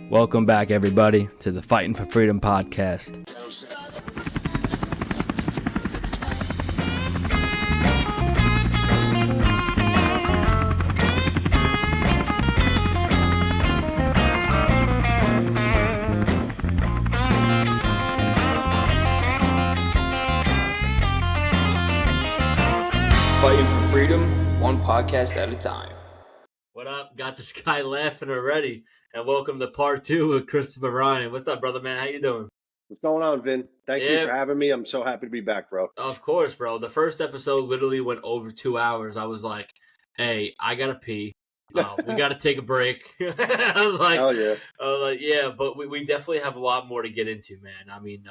Welcome back, everybody, to the Fighting for Freedom podcast. Fighting for freedom, one podcast at a time. What up? Got this guy laughing already. And welcome to part 2 with Christopher Ryan. What's up, brother, man? How you doing? What's going on, Vin? Thank you for having me. I'm so happy to be back, bro. Of course, bro. The first episode literally went over 2 hours. I was like, hey, I got to pee. We got to take a break. I was like, hell yeah. Yeah, but we definitely have a lot more to get into, man. I mean,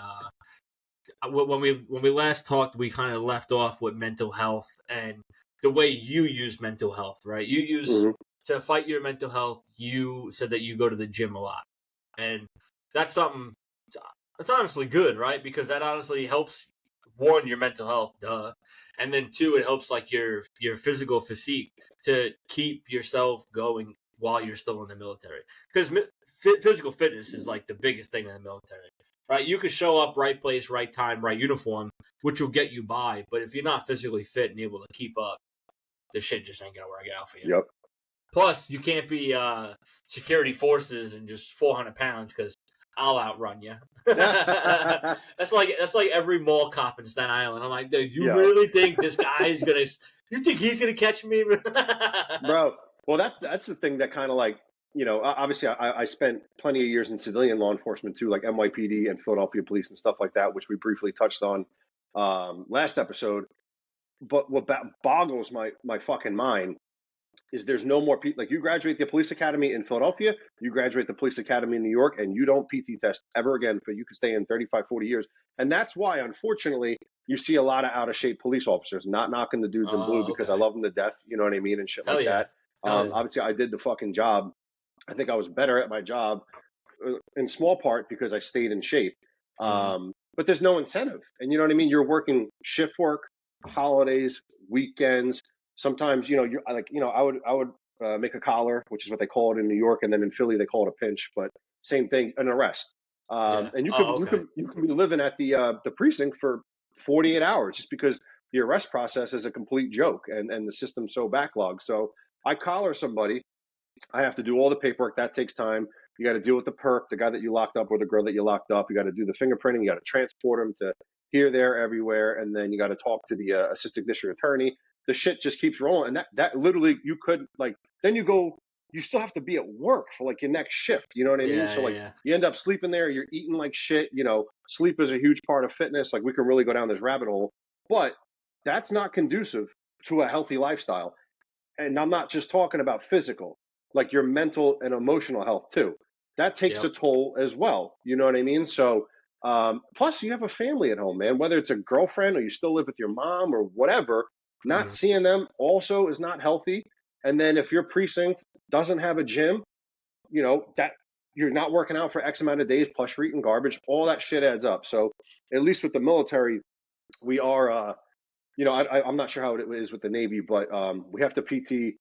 when we last talked, we kind of left off with mental health and the way you use mental health, right? You use to fight your mental health. You said that you go to the gym a lot, and that's something that's honestly good, right? Because that honestly helps, one, your mental health, and then two, it helps like your physical physique to keep yourself going while you're still in the military. Because physical fitness is like the biggest thing in the military. Right, you could show up right place, right time, right uniform, which will get you by. But if you're not physically fit and able to keep up, the shit just ain't gonna work out for you. Yep. Plus, you can't be security forces and just 400 pounds because I'll outrun you. That's like every mall cop in Staten Island. I'm like, dude, you really think this guy is gonna? You think he's gonna catch me, bro? Well, that's the thing that kind of like. You know, obviously, I spent plenty of years in civilian law enforcement too, like NYPD and Philadelphia Police and stuff like that, which we briefly touched on last episode. But what boggles my fucking mind is there's no more people. Like, you graduate the police academy in Philadelphia, you graduate the police academy in New York, and you don't PT test ever again. For you could stay in 35, 40 years. And that's why, unfortunately, you see a lot of out of shape police officers. Not knocking the dudes in blue because I love them to death. You know what I mean? And shit like that. Obviously, I did the fucking job. I think I was better at my job in small part because I stayed in shape. But there's no incentive. And you know what I mean? You're working shift work, holidays, weekends. Sometimes, you know, you're like, you know, I would make a collar, which is what they call it in New York. And then in Philly, they call it a pinch, but same thing, an arrest. And you can be living at the precinct for 48 hours just because the arrest process is a complete joke and the system's so backlogged. So I collar somebody. I have to do all the paperwork. That takes time. You got to deal with the perp, the guy that you locked up or the girl that you locked up. You got to do the fingerprinting. You got to transport them to here, there, everywhere. And then you got to talk to the assistant district attorney. The shit just keeps rolling. And that literally, you could like, then you still have to be at work for like your next shift. You know what I mean? So like you end up sleeping there. You're eating like shit. You know, sleep is a huge part of fitness. Like, we can really go down this rabbit hole, but that's not conducive to a healthy lifestyle. And I'm not just talking about physical. Like your mental and emotional health too. That takes a toll as well. You know what I mean? So, plus you have a family at home, man, whether it's a girlfriend or you still live with your mom or whatever, not seeing them also is not healthy. And then if your precinct doesn't have a gym, you know, that you're not working out for X amount of days, plus you're eating garbage, all that shit adds up. So at least with the military, we are, you know, I'm not sure how it is with the Navy, but we have to PT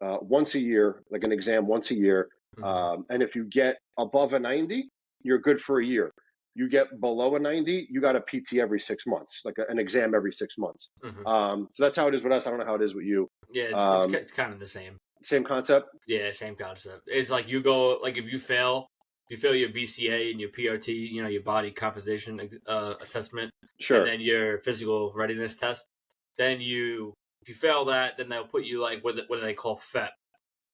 once a year, like an exam once a year. And if you get above a 90, you're good for a year. You get below a 90, you got a PT every 6 months, like an exam every 6 months. So that's how it is with us. I don't know how it is with you. Yeah, it's kind of the same. Same concept? Yeah, same concept. It's like you go, like if you fail your BCA and your PRT, you know, your body composition assessment, sure, and then your physical readiness test, then if you fail that, then they'll put you like what do they call FEP?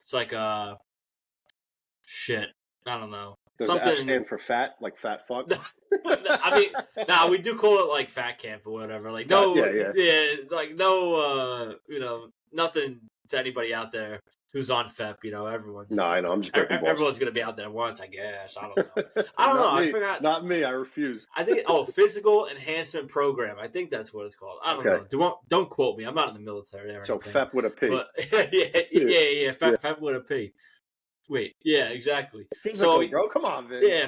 It's like shit. I don't know. Does the F stand for fat, like fat fuck? I mean, we do call it like fat camp or whatever. Like like no, you know, nothing to anybody out there who's on FEP. You know, everyone's. No, I know. I'm just everyone's gonna be out there once, I guess. I don't know. I don't know. Me. I forgot. Not me. I refuse. I think physical enhancement program. I think that's what it's called. I don't know. Don't quote me. I'm not in the military. Or so anything. FEP with a P. But, yeah. FEP with a P. Wait, yeah, exactly. Physical, bro. Come on, man. Yeah,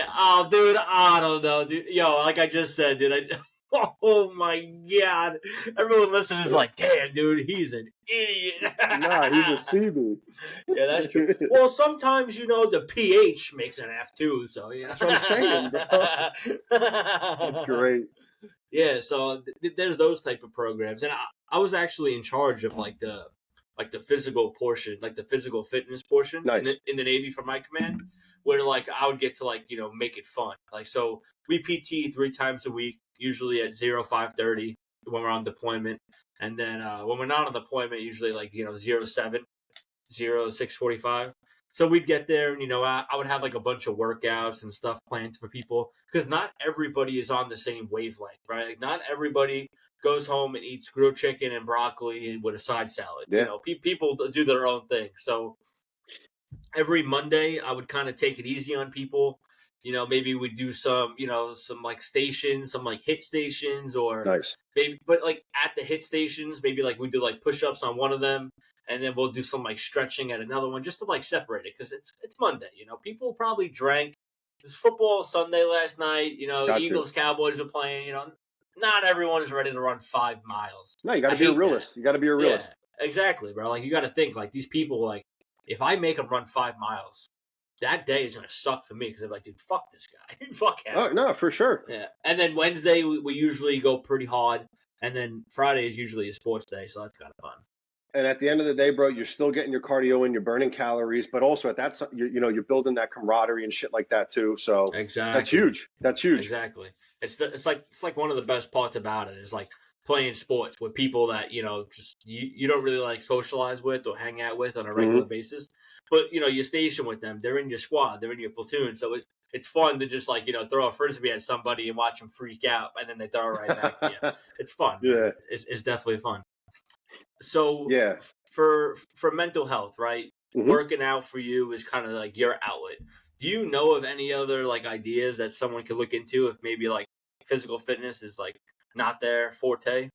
Oh, dude, I don't know, dude. Yo, like I just said, dude. Oh my God! Everyone listening is like, "Damn, dude, he's an idiot." Nah, he's a CB. Yeah, that's true. Well, sometimes the pH makes an F too, so That's what I'm saying, bro. That's great. Yeah, so there's those type of programs, and I was actually in charge of like the physical portion, like the physical fitness portion Nice. in the Navy for my command, where like I would get to like make it fun. Like so, we PT 3 times a week, usually at 05:30 when we're on deployment, and then when we're not on deployment, usually like 07, 06:45. So we'd get there, and I would have like a bunch of workouts and stuff planned for people because not everybody is on the same wavelength, right? Like not everybody goes home and eats grilled chicken and broccoli with a side salad. Yeah. People do their own thing. So every Monday, I would kind of take it easy on people. Maybe we do some like stations, some like hit stations, or Nice. maybe, but like at the hit stations, maybe like we do like push ups on one of them, and then we'll do some like stretching at another one, just to like separate it because it's Monday. People probably drank. It was football Sunday last night. Got Eagles Cowboys are playing. Not everyone is ready to run 5 miles. No, you got to be a realist. You got to be a realist. Yeah, exactly, bro. Like you got to think like these people. Like if I make them run 5 miles, that day is gonna suck for me because I'm like, dude, fuck this guy, fuck him. Oh no, for sure. Yeah, and then Wednesday we usually go pretty hard, and then Friday is usually a sports day, so that's kind of fun. And at the end of the day, bro, you're still getting your cardio in, you're burning calories, but also at that, you're building that camaraderie and shit like that too. So Exactly. that's huge. That's huge. Exactly. It's like one of the best parts about it is like playing sports with people that just you don't really like socialize with or hang out with on a regular basis, but you station with them. They're in your squad. They're in your platoon. So it's fun to just like throw a frisbee at somebody and watch them freak out, and then they throw it right back to you. It's fun. Yeah, it's definitely fun. So yeah. for mental health, right? Mhm. Working out for you is kind of like your outlet. Do you know of any other like ideas that someone could look into if maybe like physical fitness is like not their forte?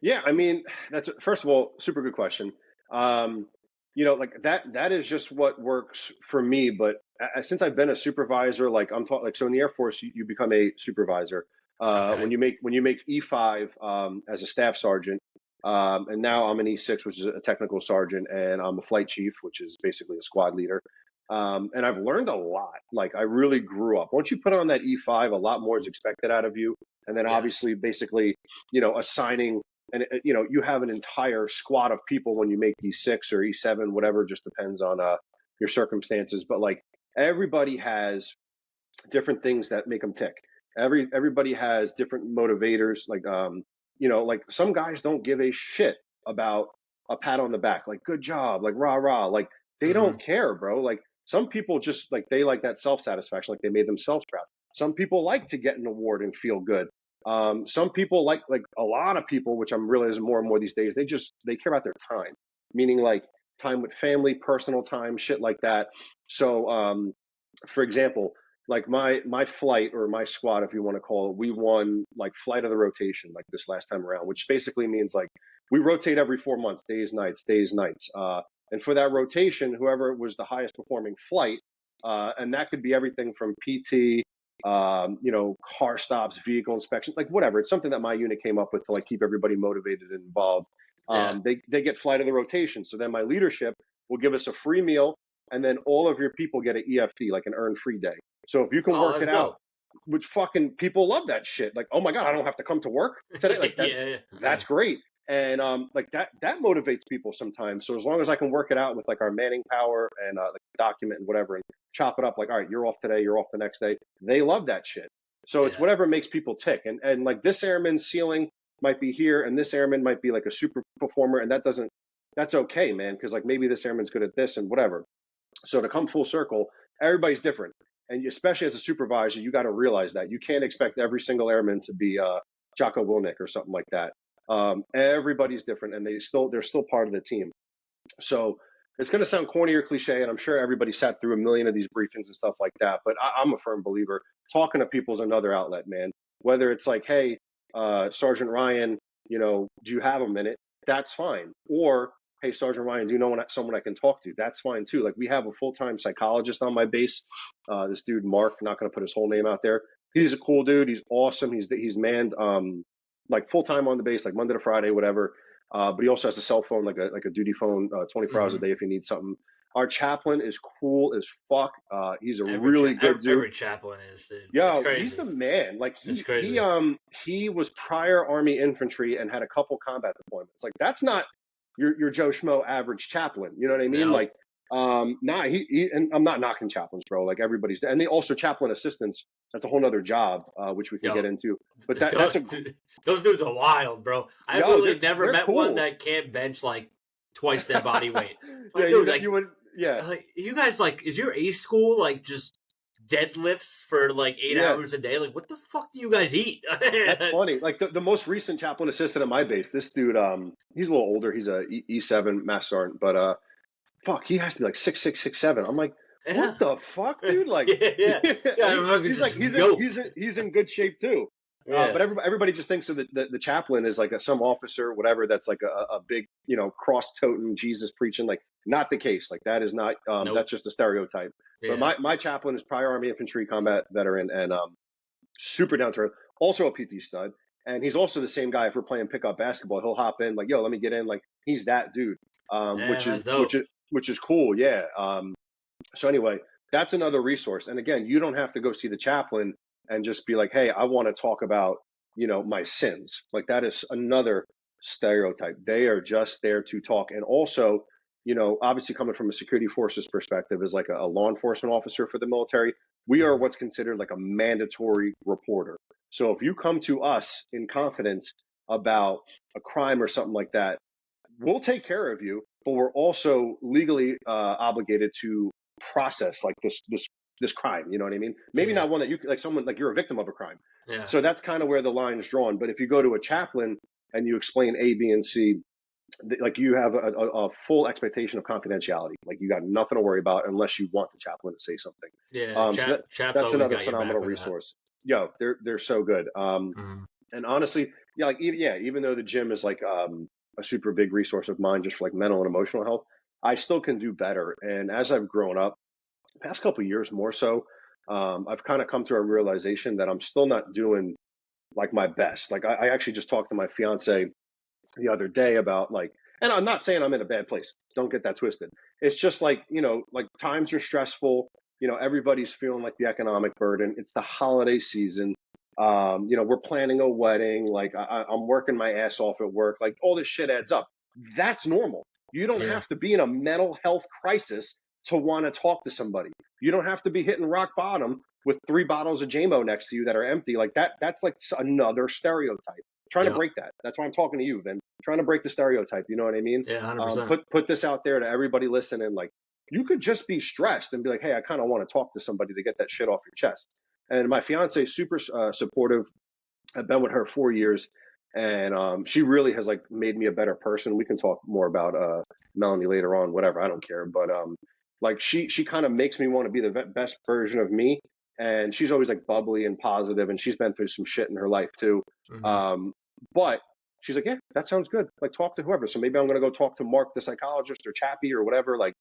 Yeah, I mean, that's first of all, super good question. Like that is just what works for me. But since I've been a supervisor, like I'm talking, like so in the Air Force, you become a supervisor Okay. when you make E5 as a staff sergeant, and now I'm an E6, which is a technical sergeant, and I'm a flight chief, which is basically a squad leader. And I've learned a lot. Like I really grew up. Once you put on that E5, a lot more is expected out of you. And then Yes. obviously, basically, assigning and you have an entire squad of people when you make E6 or E7, whatever, just depends on your circumstances. But like everybody has different things that make them tick. Everybody has different motivators. Like like some guys don't give a shit about a pat on the back, like good job, like rah rah, like they don't care, bro. Like some people just like they like that self satisfaction, like they made themselves proud. Some people like to get an award and feel good. Some people like a lot of people, which I'm realizing more and more these days, they care about their time, meaning like time with family, personal time, shit like that. So for example, like my flight or my squad, if you want to call it, we won like flight of the rotation like this last time around, which basically means like we rotate every 4 months, days, nights, days, nights. And for that rotation, whoever was the highest performing flight, and that could be everything from PT, car stops, vehicle inspection, like whatever. It's something that my unit came up with to like keep everybody motivated and involved. Yeah. They get flight of the rotation. So then my leadership will give us a free meal, and then all of your people get an EFT, like an earned free day. So if you can work it out, which fucking people love that shit. Like, oh my God, I don't have to come to work today. Like that, that's great. And like that motivates people sometimes. So as long as I can work it out with like our manning power and like document and whatever, and chop it up, like, all right, you're off today, you're off the next day. They love that shit. So it's whatever makes people tick. And like this airman's ceiling might be here, and this airman might be like a super performer, and that's okay, man, because like maybe this airman's good at this and whatever. So to come full circle, everybody's different. And especially as a supervisor, you got to realize that you can't expect every single airman to be Jocko Willink or something like that. Everybody's different, and they're still part of the team. So it's going to sound corny or cliche, and I'm sure everybody sat through a million of these briefings and stuff like that. But I'm a firm believer. Talking to people is another outlet, man. Whether it's like, hey, Sergeant Ryan, do you have a minute? That's fine. Or hey, Sergeant Ryan, do you know someone I can talk to? That's fine too. Like we have a full-time psychologist on my base. This dude, Mark, not going to put his whole name out there, he's a cool dude. He's awesome. He's manned like full time on the base, like Monday to Friday, whatever. But he also has a cell phone, like a duty phone, 24 hours a day if you need something. Our chaplain is cool as fuck. He's a really good dude. Every chaplain is, dude. Yo, he's the man. Like he was prior Army infantry and had a couple combat deployments. Like that's not your Joe Schmo average chaplain. You know what I mean? No. Like he and I'm not knocking chaplains, bro. Like everybody's, and they also chaplain assistants. That's a whole nother job, which we can get into. But those dudes are wild, bro. I've really never met one that can't bench like twice their body weight. Like, dude, you would. Yeah, like you guys, like, is your A school like just deadlifts for like 8 hours a day? Like, what the fuck do you guys eat? That's funny. Like the most recent chaplain assistant at my base, this dude, he's a little older. He's a E7 master sergeant, but fuck, he has to be like 6'6", 6'7". I'm like, what the fuck, dude? Like, he's in good shape too. Yeah. But everybody just thinks of the chaplain as like some officer, whatever. That's like a big, cross-toting, Jesus preaching. Like, not the case. Like that is not. Nope. That's just a stereotype. Yeah. But my chaplain is prior Army infantry combat veteran and super down to earth. Also a PT stud, and he's also the same guy. If we're playing pickup basketball, he'll hop in like, yo, let me get in. Like he's that dude. Which is cool. Yeah. So anyway, that's another resource. And again, you don't have to go see the chaplain and just be like, hey, I want to talk about, my sins. Like that is another stereotype. They are just there to talk. And also, obviously coming from a security forces perspective as like a law enforcement officer for the military, we are what's considered like a mandatory reporter. So if you come to us in confidence about a crime or something like that, we'll take care of you, but we're also legally obligated to process like this crime. You know what I mean? Maybe not one that you like someone like you're a victim of a crime. Yeah. So that's kind of where the line is drawn. But if you go to a chaplain and you explain A, B, and C, like you have a full expectation of confidentiality. Like you got nothing to worry about unless you want the chaplain to say something. Yeah. That's another phenomenal resource. Yo, they're so good. And honestly, even though the gym is like a super big resource of mine just for like mental and emotional health, I still can do better. And as I've grown up, the past couple of years more so, I've kind of come to a realization that I'm still not doing like my best. Like I actually just talked to my fiance the other day about like, and I'm not saying I'm in a bad place. Don't get that twisted. It's just like, like times are stressful. Everybody's feeling like the economic burden. It's the holiday season. We're planning a wedding. Like I'm working my ass off at work. Like all this shit adds up. That's normal. You don't have to be in a mental health crisis to want to talk to somebody. You don't have to be hitting rock bottom with 3 bottles of JMO next to you that are empty. Like that's like another stereotype. Trying to break that. That's why I'm talking to you, Vin. Trying to break the stereotype. You know what I mean? Yeah, 100%. Put this out there to everybody listening. Like you could just be stressed and be like, hey, I kind of want to talk to somebody to get that shit off your chest. And my fiance is super supportive. I've been with her 4 years, and she really has like made me a better person. We can talk more about Melanie later on, whatever. I don't care. But like she kind of makes me want to be the best version of me. And she's always like bubbly and positive, and she's been through some shit in her life too. Mm-hmm. But she's like, yeah, that sounds good. Like talk to whoever. So maybe I'm going to go talk to Mark, the psychologist, or Chappie or whatever. Like,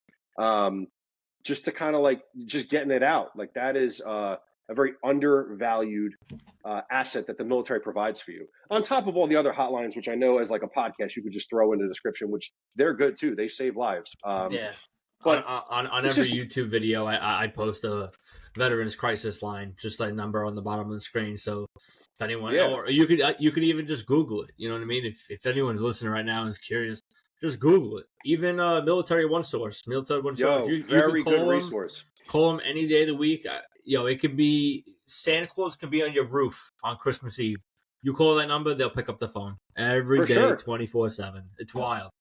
just to kind of like just getting it out. Like that is a very undervalued asset that the military provides for you. On top of all the other hotlines, which I know as like a podcast, you could just throw in the description, which they're good too. They save lives. Yeah. But on every YouTube video, I post a Veterans Crisis Line, just a number on the bottom of the screen. So if anyone, or you could even just Google it. You know what I mean? If anyone's listening right now and is curious, just Google it. Even Military One Source. Very good resource. Call them any day of the week. It could be Santa Claus can be on your roof on Christmas Eve. You call that number, they'll pick up the phone every day, 24/7. It's wild.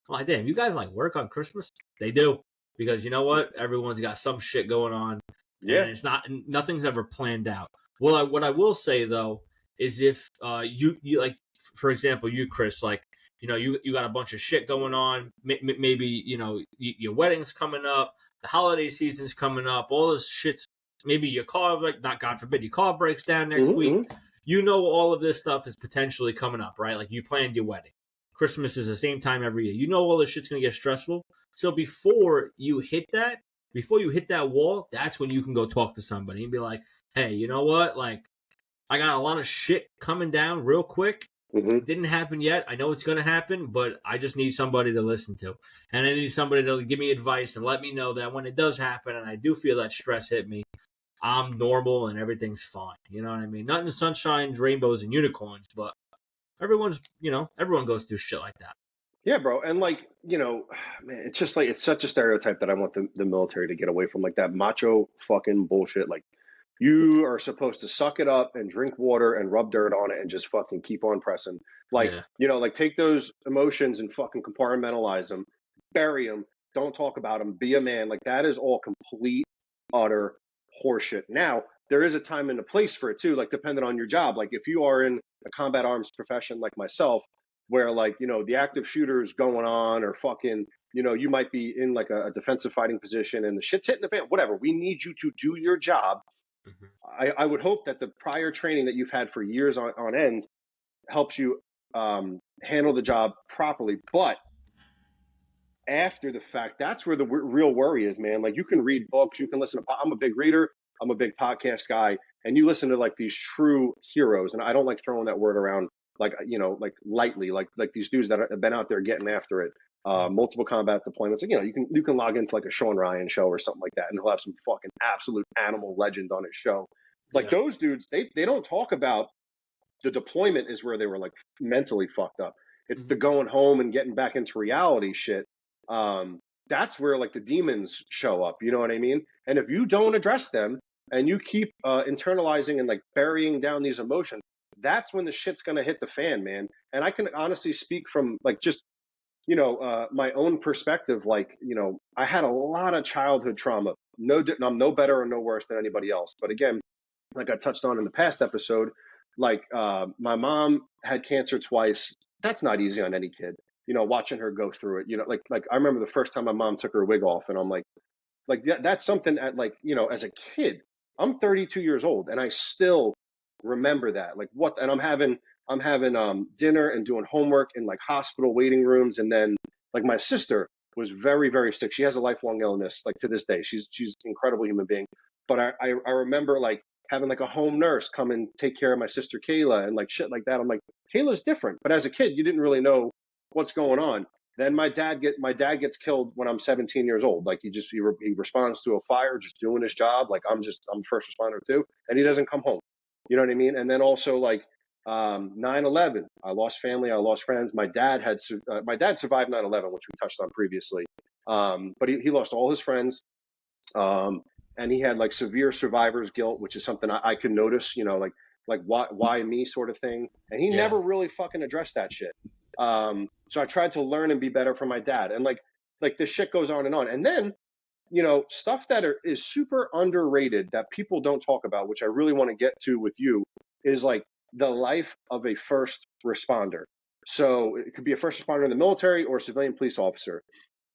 I'm like, damn, you guys like work on Christmas? They do. Because you know what? Everyone's got some shit going on. Yeah. And nothing's ever planned out. Well, what I will say though is if you like, for example, you, Chris, like, you got a bunch of shit going on. Maybe your wedding's coming up, the holiday season's coming up, all this shit's. Maybe your car, like, not God forbid, your car breaks down next week. All of this stuff is potentially coming up, right? Like you planned your wedding. Christmas is the same time every year. All this shit's going to get stressful. So before you hit that wall, that's when you can go talk to somebody and be like, hey, you know what? Like, I got a lot of shit coming down real quick. Mm-hmm. It didn't happen yet. I know it's going to happen, but I just need somebody to listen to. And I need somebody to give me advice and let me know that when it does happen and I do feel that stress hit me, I'm normal and everything's fine. You know what I mean? Not in the sunshine, rainbows, and unicorns, but everyone goes through shit like that. Yeah, bro. And like, man, it's just like, it's such a stereotype that I want the military to get away from, like that macho fucking bullshit. Like, you are supposed to suck it up and drink water and rub dirt on it and just fucking keep on pressing. Like, Yeah. like take those emotions and fucking compartmentalize them, bury them, don't talk about them, be a man. Like, that is all complete, utter horseshit. Now, there is a time and a place for it too, like, depending on your job. Like, if you are in a combat arms profession like myself, where like, the active shooter is going on, or fucking, you might be in like a defensive fighting position and the shit's hitting the fan, whatever. We need you to do your job. I would hope that the prior training that you've had for years on end helps you handle the job properly. But after the fact, that's where the real worry is, man. Like, you can read books, you can listen to, I'm a big reader, I'm a big podcast guy, and you listen to like these true heroes. And I don't like throwing that word around like, like lightly, like these dudes that have been out there getting after it. Multiple combat deployments. Like, you can log into like a Sean Ryan show or something like that, and he'll have some fucking absolute animal legend on his show. Like, those dudes, they don't talk about the deployment is where they were like mentally fucked up. It's the going home and getting back into reality shit. That's where like the demons show up. You know what I mean? And if you don't address them and you keep internalizing and like burying down these emotions, that's when the shit's gonna hit the fan, man. And I can honestly speak from like just my own perspective. Like, I had a lot of childhood trauma. I'm no better or no worse than anybody else. But again, like I touched on in the past episode, like my mom had cancer twice. That's not easy on any kid. Watching her go through it. Like I remember the first time my mom took her wig off, and I'm like that's something at like as a kid. I'm 32 years old, and I still remember that. Like what? And I'm having dinner and doing homework in like hospital waiting rooms, and then like my sister was very, very sick. She has a lifelong illness, like to this day. She's an incredible human being. But I remember like having like a home nurse come and take care of my sister Kayla and like shit like that. I'm like, Kayla's different. But as a kid, you didn't really know what's going on. Then my dad gets killed when I'm 17 years old. Like he responds to a fire, just doing his job. Like I'm first responder too, and he doesn't come home. You know what I mean? And then also like 9/11, I lost family, I lost friends. My dad survived 9/11, which we touched on previously. But he lost all his friends. And he had like severe survivor's guilt, which is something I could notice, like why me sort of thing. And he never really fucking addressed that shit. So I tried to learn and be better from my dad. And like this shit goes on and on. And then, stuff that is super underrated that people don't talk about, which I really want to get to with you, is like the life of a first responder. So it could be a first responder in the military or a civilian police officer.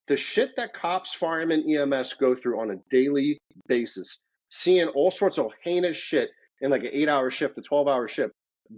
The shit that cops, firemen, EMS go through on a daily basis, seeing all sorts of heinous shit in like an 8-hour shift, a 12-hour shift,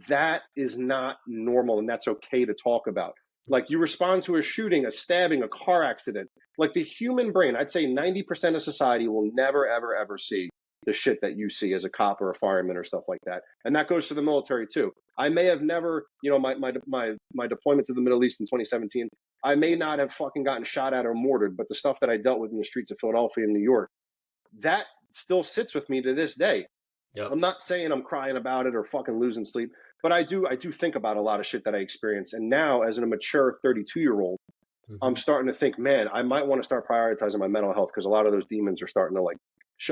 that is not normal, and that's okay to talk about. Like, you respond to a shooting, a stabbing, a car accident. Like, the human brain, I'd say 90% of society will never, ever, ever see the shit that you see as a cop or a fireman or stuff like that. And that goes to the military too. I may have never, my deployment to the Middle East in 2017, I may not have fucking gotten shot at or mortared, but the stuff that I dealt with in the streets of Philadelphia and New York, that still sits with me to this day. Yep. I'm not saying I'm crying about it or fucking losing sleep, but I do think about a lot of shit that I experienced. And now, as a mature 32-year-old, I'm starting to think, man, I might want to start prioritizing my mental health, because a lot of those demons are starting to like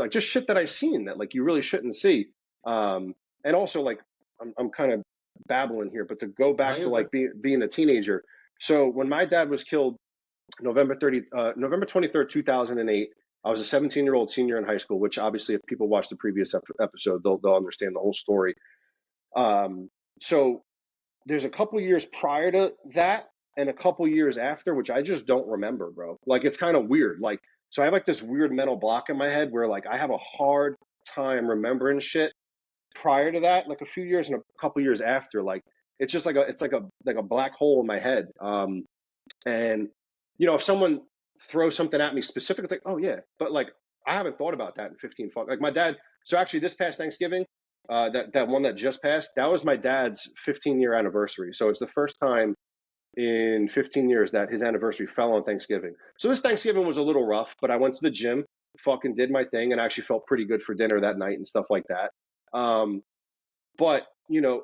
just shit that I've seen that like you really shouldn't see. And also, like, I'm kind of babbling here, but to go back to like being a teenager. So when my dad was killed, November 23rd, 2008, I was a 17-year-old senior in high school, which obviously if people watch the previous episode, they'll understand the whole story. So there's a couple years prior to that and a couple years after, which I just don't remember, bro. Like, it's kind of weird. Like, so I have like this weird mental block in my head where like I have a hard time remembering shit prior to that, like a few years and a couple years after. Like, it's just like a black hole in my head. And if someone throws something at me specific, it's like, oh yeah, but like I haven't thought about that in 15 like my dad. So actually this past Thanksgiving, that one that just passed, that was my dad's 15-year anniversary. So it's the first time in 15 years that his anniversary fell on Thanksgiving. So this Thanksgiving was a little rough, but I went to the gym, fucking did my thing, and actually felt pretty good for dinner that night and stuff like that. But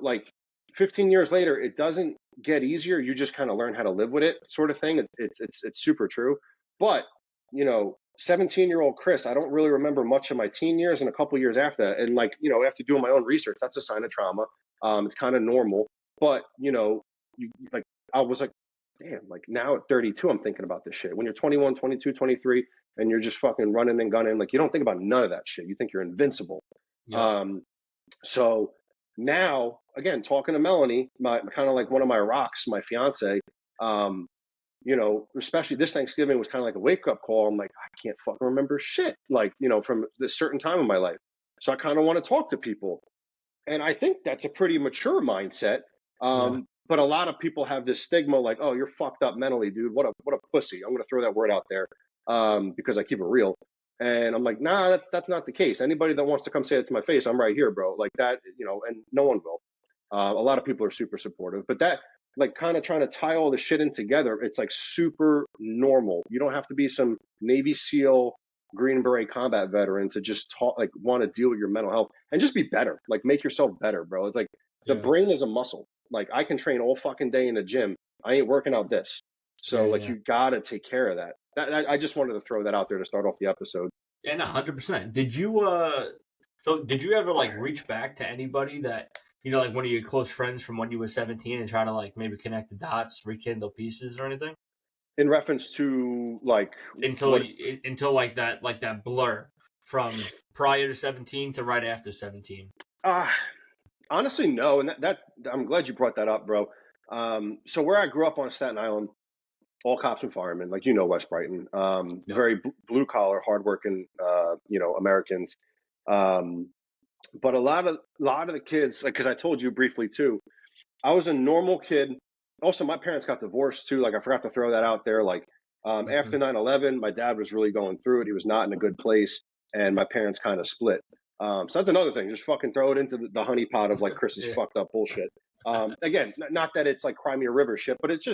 like 15 years later, it doesn't get easier. You just kind of learn how to live with it, sort of thing. It's super true. But 17-year-old Chris, I don't really remember much of my teen years and a couple years after that. And after doing my own research, that's a sign of trauma. It's kind of normal. But like I was like, damn, like now at 32, I'm thinking about this shit. When you're 21, 22, 23, and you're just fucking running and gunning, like you don't think about none of that shit. You think you're invincible. Yeah. So now, again, talking to Melanie, my kind of like one of my rocks, my fiance, especially this Thanksgiving was kind of like a wake up call. I'm like, I can't fucking remember shit, like, from this certain time in my life. So I kind of want to talk to people. And I think that's a pretty mature mindset. But a lot of people have this stigma like, oh, you're fucked up mentally, dude. What a pussy. I'm going to throw that word out there because I keep it real. And I'm like, nah, that's not the case. Anybody that wants to come say it to my face, I'm right here, bro. Like that, and no one will. A lot of people are super supportive. But that, like, kind of trying to tie all the shit in together, it's like super normal. You don't have to be some Navy SEAL, Green Beret combat veteran to just talk, like, want to deal with your mental health and just be better. Like, make yourself better, bro. It's like the brain is a muscle. Like, I can train all fucking day in the gym. I ain't working out this. So, you gotta take care of that. I just wanted to throw that out there to start off the episode. Yeah, no, 100%. Did you ever like reach back to anybody that like one of your close friends from when you were 17 and try to like maybe connect the dots, rekindle pieces or anything? In reference to like until like that blur from prior to 17 to right after 17. Honestly, no, and that I'm glad you brought that up, bro. So where I grew up on Staten Island, all cops and firemen, like West Brighton, very blue collar, hardworking, Americans. But a lot of the kids, like, because I told you briefly too, I was a normal kid. Also, my parents got divorced too. Like, I forgot to throw that out there. Like, after 9/11, my dad was really going through it. He was not in a good place, and my parents kind of split. So that's another thing. Just fucking throw it into the honey pot of like Chris's fucked up bullshit. Again, not that it's like Crimea River shit, but it's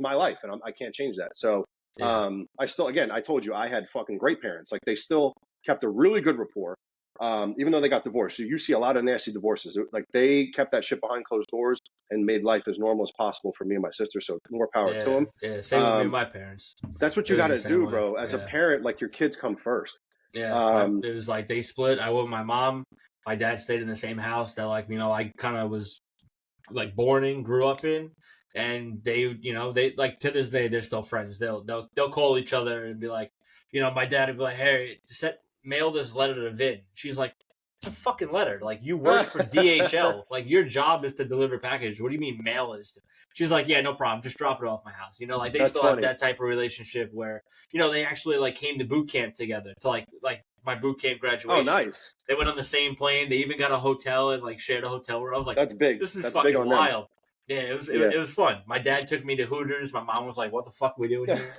my life, and I can't change that. So I still, again, I told you I had fucking great parents. Like, they still kept a really good rapport. Even though they got divorced. So you see a lot of nasty divorces. Like, they kept that shit behind closed doors and made life as normal as possible for me and my sister. So more power to them. Yeah, same with me and my parents. That's what you got to do, bro. As a parent, like, your kids come first. Yeah, it was like they split. I went with my mom. My dad stayed in the same house that, like, I kind of was like born in, grew up in. And they like, to this day, they're still friends. They'll call each other and be like, my dad would be like, hey, mail this letter to Vin. She's like, it's a fucking letter. Like, you work for DHL. Like, your job is to deliver package. What do you mean mail is? She's like, yeah, no problem. Just drop it off my house. Like, they still have that type of relationship where, they actually like came to boot camp together to like my boot camp graduation. Oh, nice. They went on the same plane. They even got a hotel and like shared a hotel room. I was like, that's big. This is that's fucking big on wild. Them. Yeah, it was fun. My dad took me to Hooters. My mom was like, what the fuck are we doing here?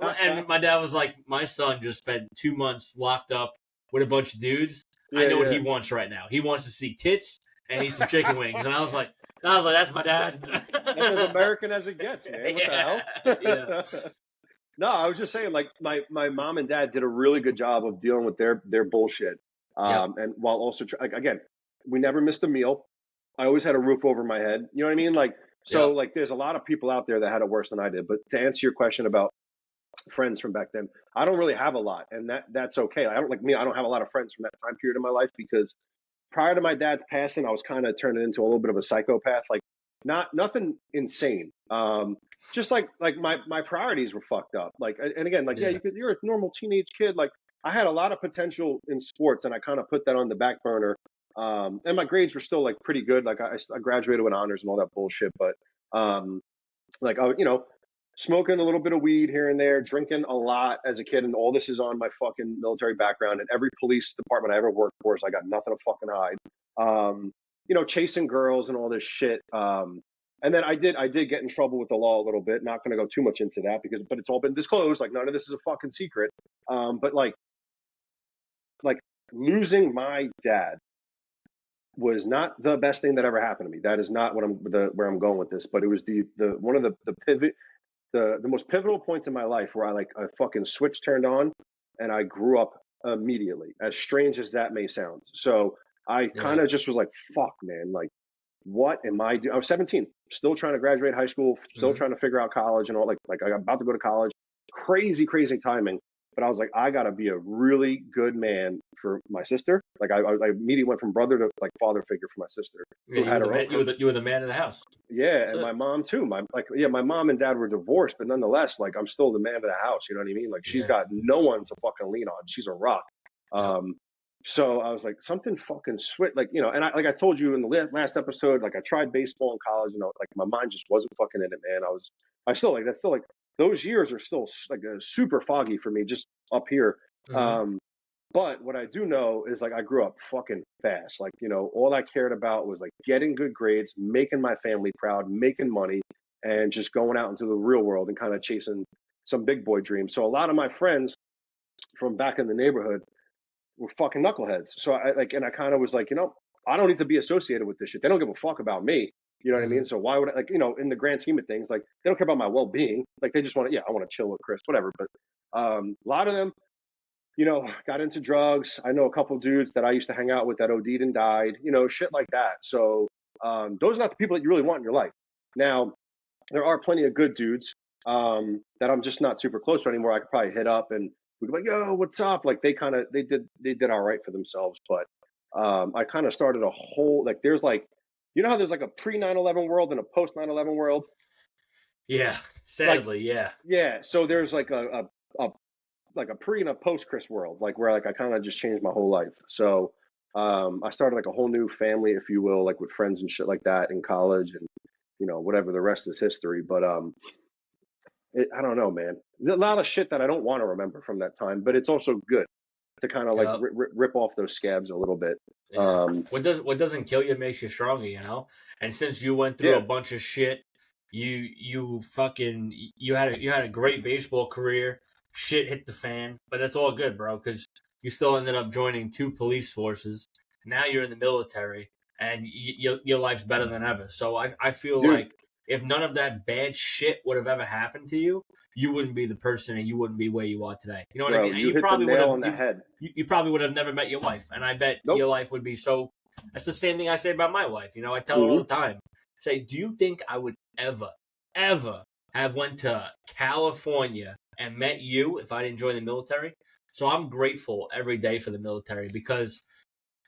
And my dad was like, my son just spent 2 months locked up with a bunch of dudes. I know what he wants right now. He wants to see tits and eat some chicken wings. And I was like, that's my dad. That's as American as it gets, man. What the hell? No, I was just saying, like, my mom and dad did a really good job of dealing with their bullshit. And while also, like, again, we never missed a meal. I always had a roof over my head. You know what I mean? Like, so like, there's a lot of people out there that had it worse than I did. But to answer your question about friends from back then, I don't really have a lot, and that's okay. I don't have a lot of friends from that time period in my life, because prior to my dad's passing, I was kind of turning into a little bit of a psychopath. Like, nothing insane. Just like my priorities were fucked up. Like, and again, like, you're a normal teenage kid. Like, I had a lot of potential in sports, and I kind of put that on the back burner. And my grades were still like pretty good. Like, I graduated with honors and all that bullshit. But like, I, smoking a little bit of weed here and there, drinking a lot as a kid, and all this is on my fucking military background. And every police department I ever worked for, so I got nothing to fucking hide. Chasing girls and all this shit. And then I did get in trouble with the law a little bit. Not going to go too much into that but it's all been disclosed. Like, none of this is a fucking secret. But like losing my dad was not the best thing that ever happened to me. That is not what where I'm going with this. But it was the one of the pivot the most pivotal points in my life where a fucking switch turned on and I grew up immediately. As strange as that may sound. So I kind of just was like, fuck, man, like what am I doing? I was 17, still trying to graduate high school, still trying to figure out college and all like I'm about to go to college. Crazy timing. But I was like, I gotta be a really good man for my sister. Like I immediately went from brother to like father figure for my sister. Yeah, you were the man of the house. Yeah, That's and it. my mom too. My mom and dad were divorced, but nonetheless, like I'm still the man of the house. You know what I mean? Like she's got no one to fucking lean on. She's a rock. So I was like, something fucking switch, like, you know, and I told you in the last episode, like I tried baseball in college, you know, like my mind just wasn't fucking in it, man. That's still like, those years are still like super foggy for me just up here. But what I do know is like, I grew up fucking fast. Like, you know, all I cared about was like getting good grades, making my family proud, making money, and just going out into the real world and kind of chasing some big boy dreams. So a lot of my friends from back in the neighborhood were fucking knuckleheads. So I kind of was like, you know, I don't need to be associated with this shit. They don't give a fuck about me. You know what I mean? So why would I, like, you know, in the grand scheme of things, like they don't care about my well-being. Like they just want to, I want to chill with Chris, whatever. But a lot of them, you know, got into drugs. I know a couple dudes that I used to hang out with that OD'd and died, you know, shit like that. So those are not the people that you really want in your life. Now, there are plenty of good dudes that I'm just not super close to anymore. I could probably hit up and we'd be like, yo, what's up? Like they did all right for themselves. But I kind of started a whole, like, there's like, you know how there's like a pre 9/11 world and a post 9/11 world? Yeah, sadly, like, yeah. So there's like a pre and a post Chris world, like where like I kind of just changed my whole life. So I started like a whole new family, if you will, like with friends and shit like that in college, and you know, whatever, the rest is history. But I don't know, man. There's a lot of shit that I don't want to remember from that time, but it's also good to kind of like rip off those scabs a little bit. Yeah. What doesn't kill you makes you stronger, you know. And since you went through a bunch of shit, you had a great baseball career. Shit hit the fan, but it's all good, bro, because you still ended up joining 2 police forces. Now you're in the military, and your life's better than ever. So I feel like if none of that bad shit would have ever happened to you, you wouldn't be the person and you wouldn't be where you are today. You know what I mean? And you probably would have you probably would have never met your wife, and I bet your life would be so. That's the same thing I say about my wife. You know, I tell her all the time. Say, do you think I would ever have went to California and met you if I didn't join the military? So I'm grateful every day for the military, because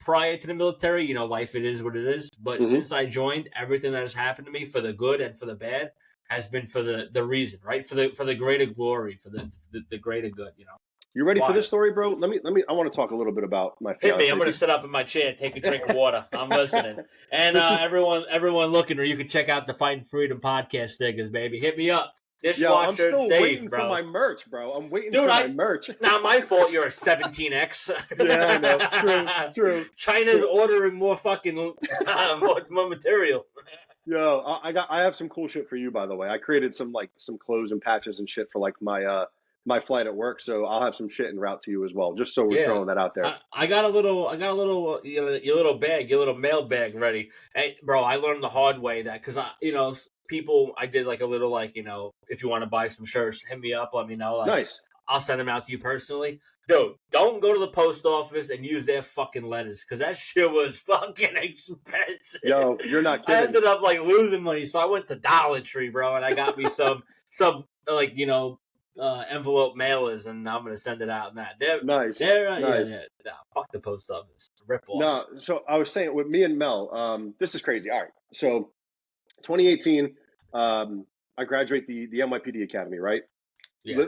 prior to the military, you know, life, it is what it is. But since I joined, everything that has happened to me, for the good and for the bad, has been for the reason, right? For the greater glory, for the greater good, you know. You ready for this story, bro? Let me. I want to talk a little bit about my fiance. Hit me. I'm going to sit up in my chair, take a drink of water. I'm listening. And everyone looking, or you can check out the Fighting Freedom podcast stickers, baby. Hit me up. Dishwasher, I'm still safe, waiting bro. for my merch, bro. I'm waiting for my merch. Not my fault. You're a 17X. Yeah, I know. True. China's ordering more fucking more material. Yo, I have some cool shit for you, by the way. I created some clothes and patches and shit for like my flight at work, so I'll have some shit en route to you as well. Just so we're throwing that out there. I got a little, you know, your little mail bag ready. Hey, bro, I learned the hard way that, because people, I did like a little, like, you know, if you want to buy some shirts, hit me up, let me know. Like, nice. I'll send them out to you personally. Dude, don't go to the post office and use their fucking letters, because that shit was fucking expensive. Yo, you're not kidding. I ended up like losing money, so I went to Dollar Tree, bro, and I got me some like, you know, envelope mailers, and I'm gonna send it out. And that nice. Yeah. No, fuck the post office. Rip off. No, so I was saying with me and Mel, this is crazy. All right, so 2018, I graduate the NYPD Academy, right? Yeah.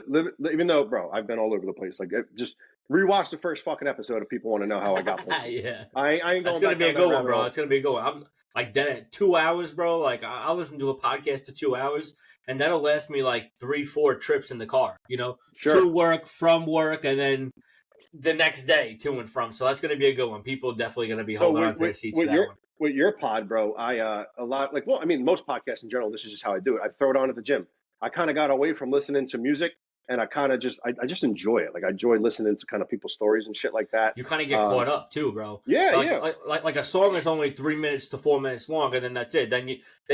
Even though, bro, I've been all over the place. Like, just rewatch the first fucking episode if people want to know how I got places. Yeah. I ain't going. That's gonna be a good one, bro. It's gonna be a good one. I'm like dead at 2 hours, bro. Like, I'll listen to a podcast for 2 hours, and that'll last me like 3-4 trips in the car. You know, to work, from work, and then the next day to and from. So that's gonna be a good one. People are definitely gonna be holding on to their seats for that one. With your pod, bro, most podcasts in general, this is just how I do it. I throw it on at the gym. I kind of got away from listening to music, and I kind of I just enjoy it. Like I enjoy listening to kind of people's stories and shit like that. You kind of get caught up too, bro. Yeah, like, yeah. like a song is only 3 minutes to 4 minutes long, and then that's it. Then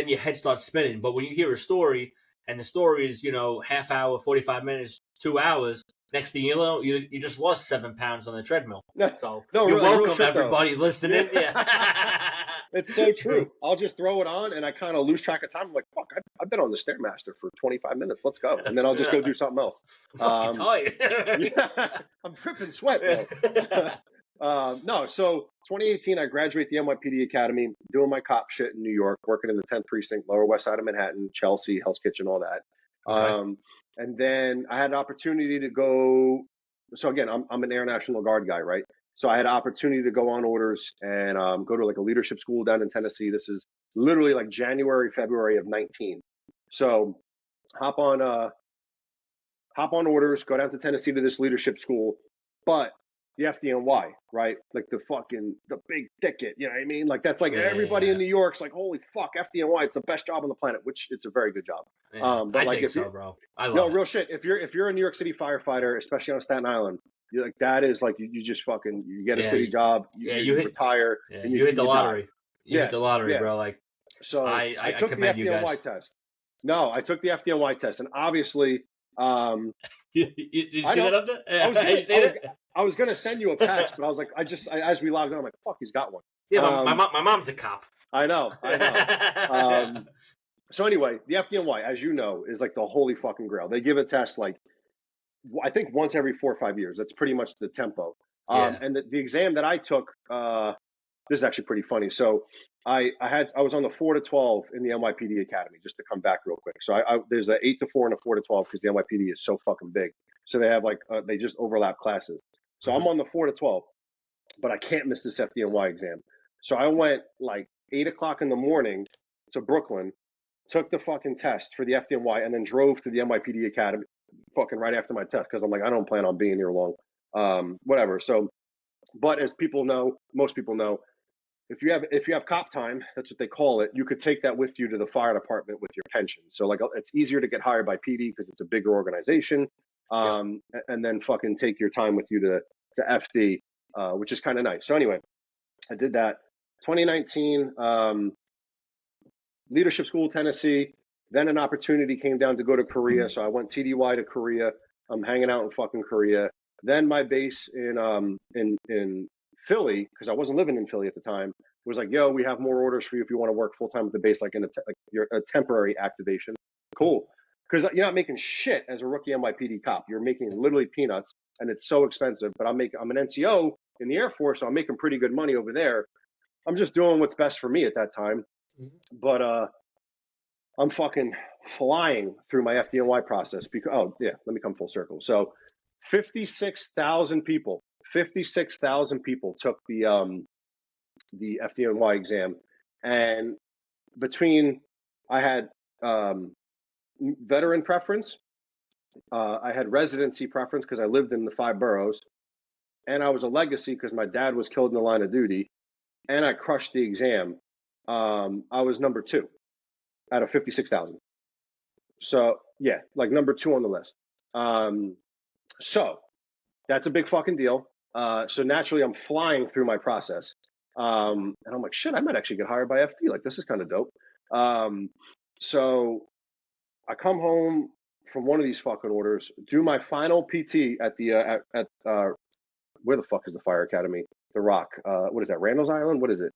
your head starts spinning. But when you hear a story, and the story is half hour, 45 minutes, 2 hours, next thing you know, you just lost 7 pounds on the treadmill. So no, you're really, welcome, everybody listening. Yeah. It's so true. I'll just throw it on, and I kind of lose track of time. I'm like, fuck, I've been on the Stairmaster for 25 minutes. Let's go. And then I'll just go do something else. I'm fucking tired. Yeah, I'm dripping sweat, bro. No, so 2018, I graduate the NYPD Academy, doing my cop shit in New York, working in the 10th Precinct, Lower West Side of Manhattan, Chelsea, Hell's Kitchen, all that. Okay. And then I had an opportunity to go. So again, I'm an Air National Guard guy, right? So I had an opportunity to go on orders and go to like a leadership school down in Tennessee. This is literally like January, February of 19. So hop on orders, go down to Tennessee to this leadership school, but the FDNY, right? Like the big ticket, you know what I mean? Like that's like everybody in New York's like, holy fuck, FDNY, it's the best job on the planet, which it's a very good job. Yeah, But I like think if so, bro. I love no, it. real shit. If you're a New York City firefighter, especially on Staten Island, you're like that is like you just fucking you get a city job, you retire, and you hit the lottery. Die. You hit the lottery, bro. Like so, I took the commend you guys. FDNY test. No, I took the FDNY test, and obviously, you see that up there? I was gonna send you a text, but I was like, as we logged on, I'm like, fuck, he's got one. Yeah, my mom's a cop. I know. So anyway, the FDNY, as you know, is like the holy fucking grail. They give a test like I think once every 4 or 5 years. That's pretty much the tempo. And the exam that I took, this is actually pretty funny. So I was on the 4 to 12 in the NYPD Academy, just to come back real quick. So there's a 8 to 4 and a 4 to 12 because the NYPD is so fucking big. So they have like they just overlap classes. So I'm on the 4 to 12, but I can't miss this FDNY exam. So I went like 8 o'clock in the morning to Brooklyn, took the fucking test for the FDNY, and then drove to the NYPD Academy fucking right after my test because I'm like, I don't plan on being here long. Whatever. So, but as people know, most people know, if you have cop time, that's what they call it, you could take that with you to the fire department with your pension. So like it's easier to get hired by PD because it's a bigger organization. And then fucking take your time with you to FD, which is kind of nice. So anyway, I did that. 2019, leadership school, Tennessee. Then an opportunity came down to go to Korea. So I went TDY to Korea. I'm hanging out in fucking Korea. Then my base in Philly, because I wasn't living in Philly at the time, was like, yo, we have more orders for you if you want to work full time at the base, like you're a temporary activation. Cool. Because you're not making shit as a rookie NYPD cop. You're making literally peanuts, and it's so expensive. But I'm an NCO in the Air Force, so I'm making pretty good money over there. I'm just doing what's best for me at that time. But I'm fucking flying through my FDNY process because let me come full circle. So 56,000 people took the FDNY exam, and between I had veteran preference, I had residency preference because I lived in the 5 boroughs, and I was a legacy because my dad was killed in the line of duty, and I crushed the exam. I was number 2 out of 56,000. So yeah, like number 2 on the list. So that's a big fucking deal. So naturally I'm flying through my process. And I'm like, shit, I might actually get hired by FD. Like, this is kind of dope. So I come home from one of these fucking orders, do my final PT at the, where the fuck is the fire academy? The Rock. What is that? Randall's Island? What is it?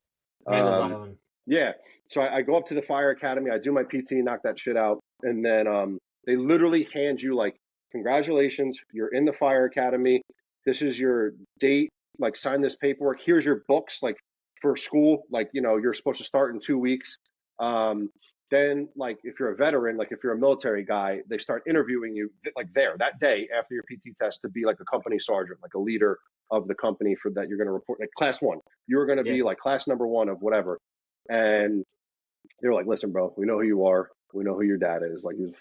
Randall's Island. Yeah. So I go up to the fire academy, I do my PT, knock that shit out. And then they literally hand you like, congratulations, you're in the fire academy. This is your date, like sign this paperwork. Here's your books, like for school, like, you're supposed to start in 2 weeks. Then like, if you're a veteran, like if you're a military guy, they start interviewing you like that day after your PT test to be like a company sergeant, like a leader of the company for that. You're going to report like class 1. You're going to be like class number 1 of whatever. And they're like, listen, bro, we know who you are. We know who your dad is. Like, the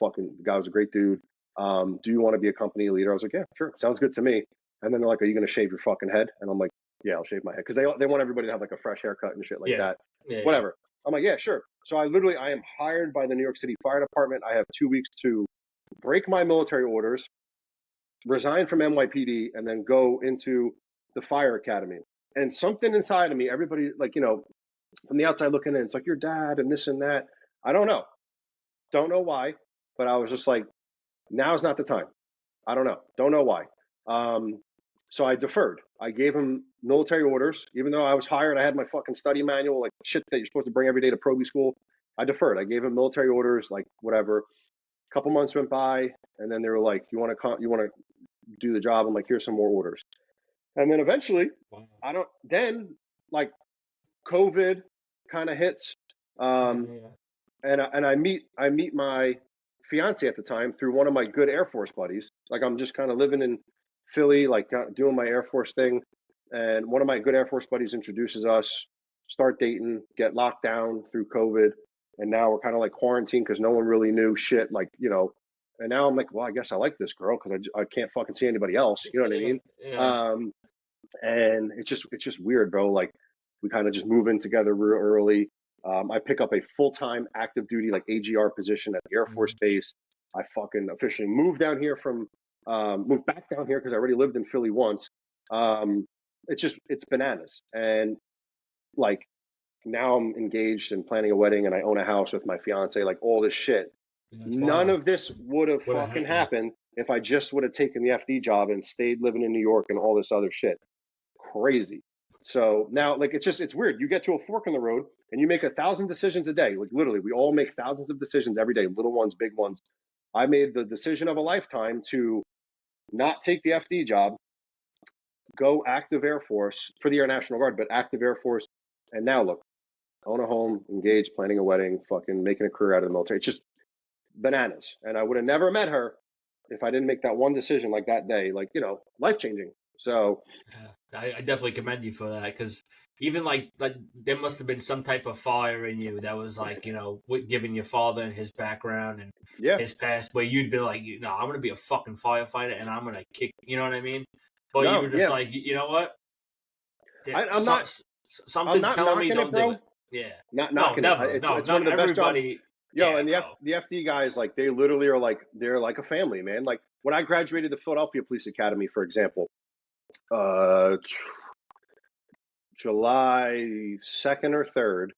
guy was a great dude. Do you want to be a company leader? I was like, yeah, sure. Sounds good to me. And then they're like, are you going to shave your fucking head? And I'm like, yeah, I'll shave my head. Because they want everybody to have like a fresh haircut and shit like that. Yeah, whatever. I'm like, yeah, sure. So I am hired by the New York City Fire Department. I have 2 weeks to break my military orders, resign from NYPD, and then go into the fire academy. And something inside of me, everybody, like, from the outside looking in, it's like your dad and this and that. I don't know. Don't know why, but I was just like, now's not the time. I don't know. Don't know why. So I deferred. I gave him military orders, even though I was hired. I had my fucking study manual, like shit that you're supposed to bring every day to probie school. I deferred. I gave him military orders, like whatever. A couple months went by, and then they were like, "You want to do the job?" I'm like, "Here's some more orders." And then eventually, Then like COVID kind of hits, and I meet my fiance at the time through one of my good Air Force buddies. Like I'm just kind of living in Philly, like doing my Air Force thing, and one of my good Air Force buddies introduces us, start dating, get locked down through COVID, and now we're kind of like quarantined because no one really knew shit, like And now I'm like, well, I guess I like this girl because I can't fucking see anybody else. You know what I mean? Yeah. And it's just weird, bro. Like we kind of just move in together real early. I pick up a full-time active duty, like AGR position at the Air Force Base. I fucking officially moved down here moved back down here because I already lived in Philly once. It's bananas. And like now I'm engaged and planning a wedding and I own a house with my fiance, like all this shit. None of this would have fucking happened if I just would have taken the FD job and stayed living in New York and all this other shit. Crazy. So now, like, it's weird. You get to a fork in the road and you make 1,000 decisions a day. Like, literally, we all make thousands of decisions every day, little ones, big ones. I made the decision of a lifetime to not take the FD job, go active Air Force for the Air National Guard, but active Air Force. And now, look, own a home, engaged, planning a wedding, fucking making a career out of the military. It's just bananas. And I would have never met her if I didn't make that one decision like that day, like, life-changing. So I definitely commend you for that because even like there must have been some type of fire in you that was like given your father and his background and his past where you'd be like I'm gonna be a fucking firefighter and I'm gonna kick, you know what I mean? But you were just like, you know what? I'm not telling me don't do it. Yeah, not knocking never. It's not one of the everybody. Best jobs. And the FD guys, like they literally are like they're like a family, man. Like when I graduated the Philadelphia Police Academy, for example. July 2nd or 3rd,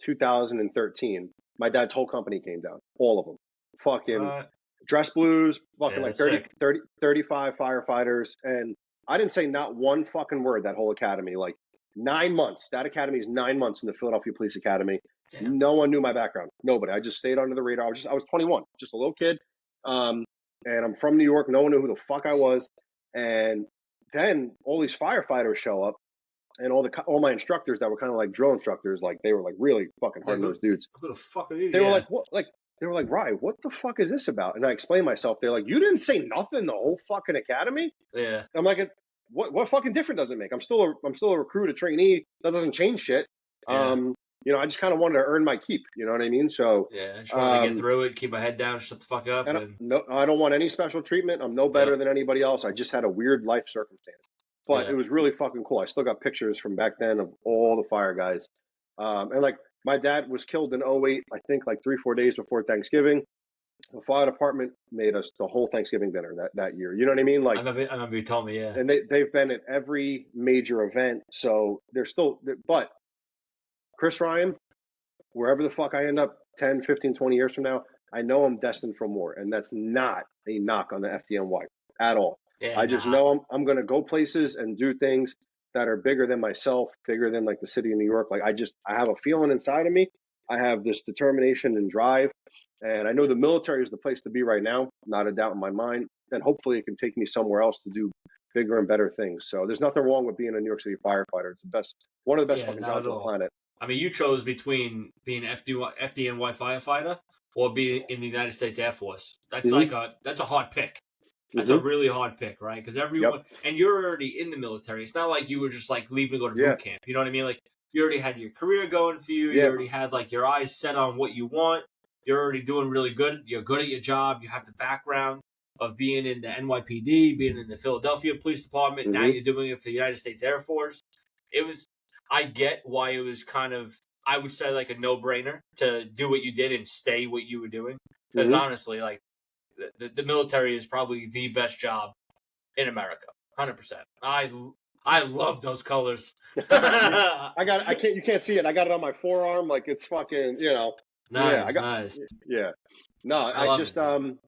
2013, my dad's whole company came down. All of them. Fucking dress blues, fucking like 35 firefighters. And I didn't say not one fucking word that whole academy. Like 9 months. That academy is 9 months in the Philadelphia Police Academy. Damn. No one knew my background. Nobody. I just stayed under the radar. I was 21, just a little kid. And I'm from New York. No one knew who the fuck I was. And then all these firefighters show up, and all my instructors that were kind of like drill instructors, like they were like really fucking hard-nosed dudes. Who the fuck are you? They were like, what? Like they were like, Rye, what the fuck is this about? And I explained myself. They're like, you didn't say nothing the whole fucking academy. Yeah. And I'm like, what fucking difference does it make? I'm still a recruit, a trainee. That doesn't change shit. Yeah. I just kind of wanted to earn my keep. You know what I mean? So yeah, I just wanted to get through it, keep my head down, shut the fuck up. And no, I don't want any special treatment. I'm no better than anybody else. I just had a weird life circumstance. But it was really fucking cool. I still got pictures from back then of all the fire guys. And like my dad was killed in 2008, I think like 3-4 days before Thanksgiving. The fire department made us the whole Thanksgiving dinner that year. You know what I mean? Like I remember you told me, yeah. And they've been at every major event. So they're still, but Chris Ryan, wherever the fuck I end up 10, 15, 20 years from now, I know I'm destined for more. And that's not a knock on the FDNY at all. Yeah, I just know I'm going to go places and do things that are bigger than myself, bigger than like the city of New York. Like I have a feeling inside of me. I have this determination and drive. And I know the military is the place to be right now, not a doubt in my mind. And hopefully it can take me somewhere else to do bigger and better things. So there's nothing wrong with being a New York City firefighter. It's one of the best fucking jobs on the planet. I mean, you chose between being an FDNY firefighter or being in the United States Air Force. That's that's a hard pick. That's a really hard pick, right? Because everyone, and you're already in the military. It's not like you were just like leaving to go to boot camp. You know what I mean? Like you already had your career going for you. You already had like your eyes set on what you want. You're already doing really good. You're good at your job. You have the background of being in the NYPD, being in the Philadelphia Police Department. Now you're doing it for the United States Air Force. I get why it was kind of, I would say like a no-brainer to do what you did and stay what you were doing. Because honestly, like, the military is probably the best job in America. 100%. I love those colors. You can't see it. I got it on my forearm. Like it's fucking, yeah, Nice. yeah. No, I I love just, it, dude.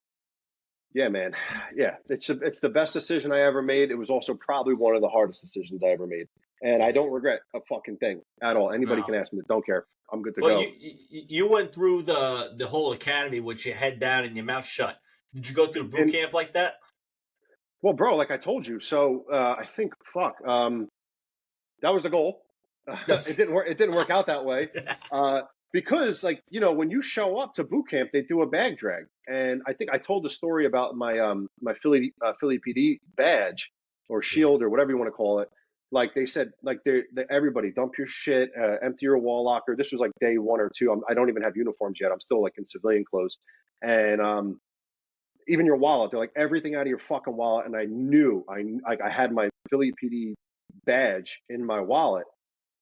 yeah, man. Yeah. It's the best decision I ever made. It was also probably one of the hardest decisions I ever made. And I Yeah. don't regret a fucking thing at all. Anybody No. can ask me. Don't care. I'm good to Well, go. you went through the whole academy with your head down and your mouth shut. Did you go through boot And camp like that? well, bro, like I told you. So, I think, that was the goal. It didn't work out that way. Because when you show up to boot camp, they do a bag drag, and I think I told the story about my Philly PD badge or shield or whatever you want to call it. Like they said, like everybody dump your shit, empty your wall locker. This was like day 1 or 2. I don't even have uniforms yet. I'm still like in civilian clothes, and even your wallet. They're like everything out of your fucking wallet. And I knew I had my Philly PD badge in my wallet.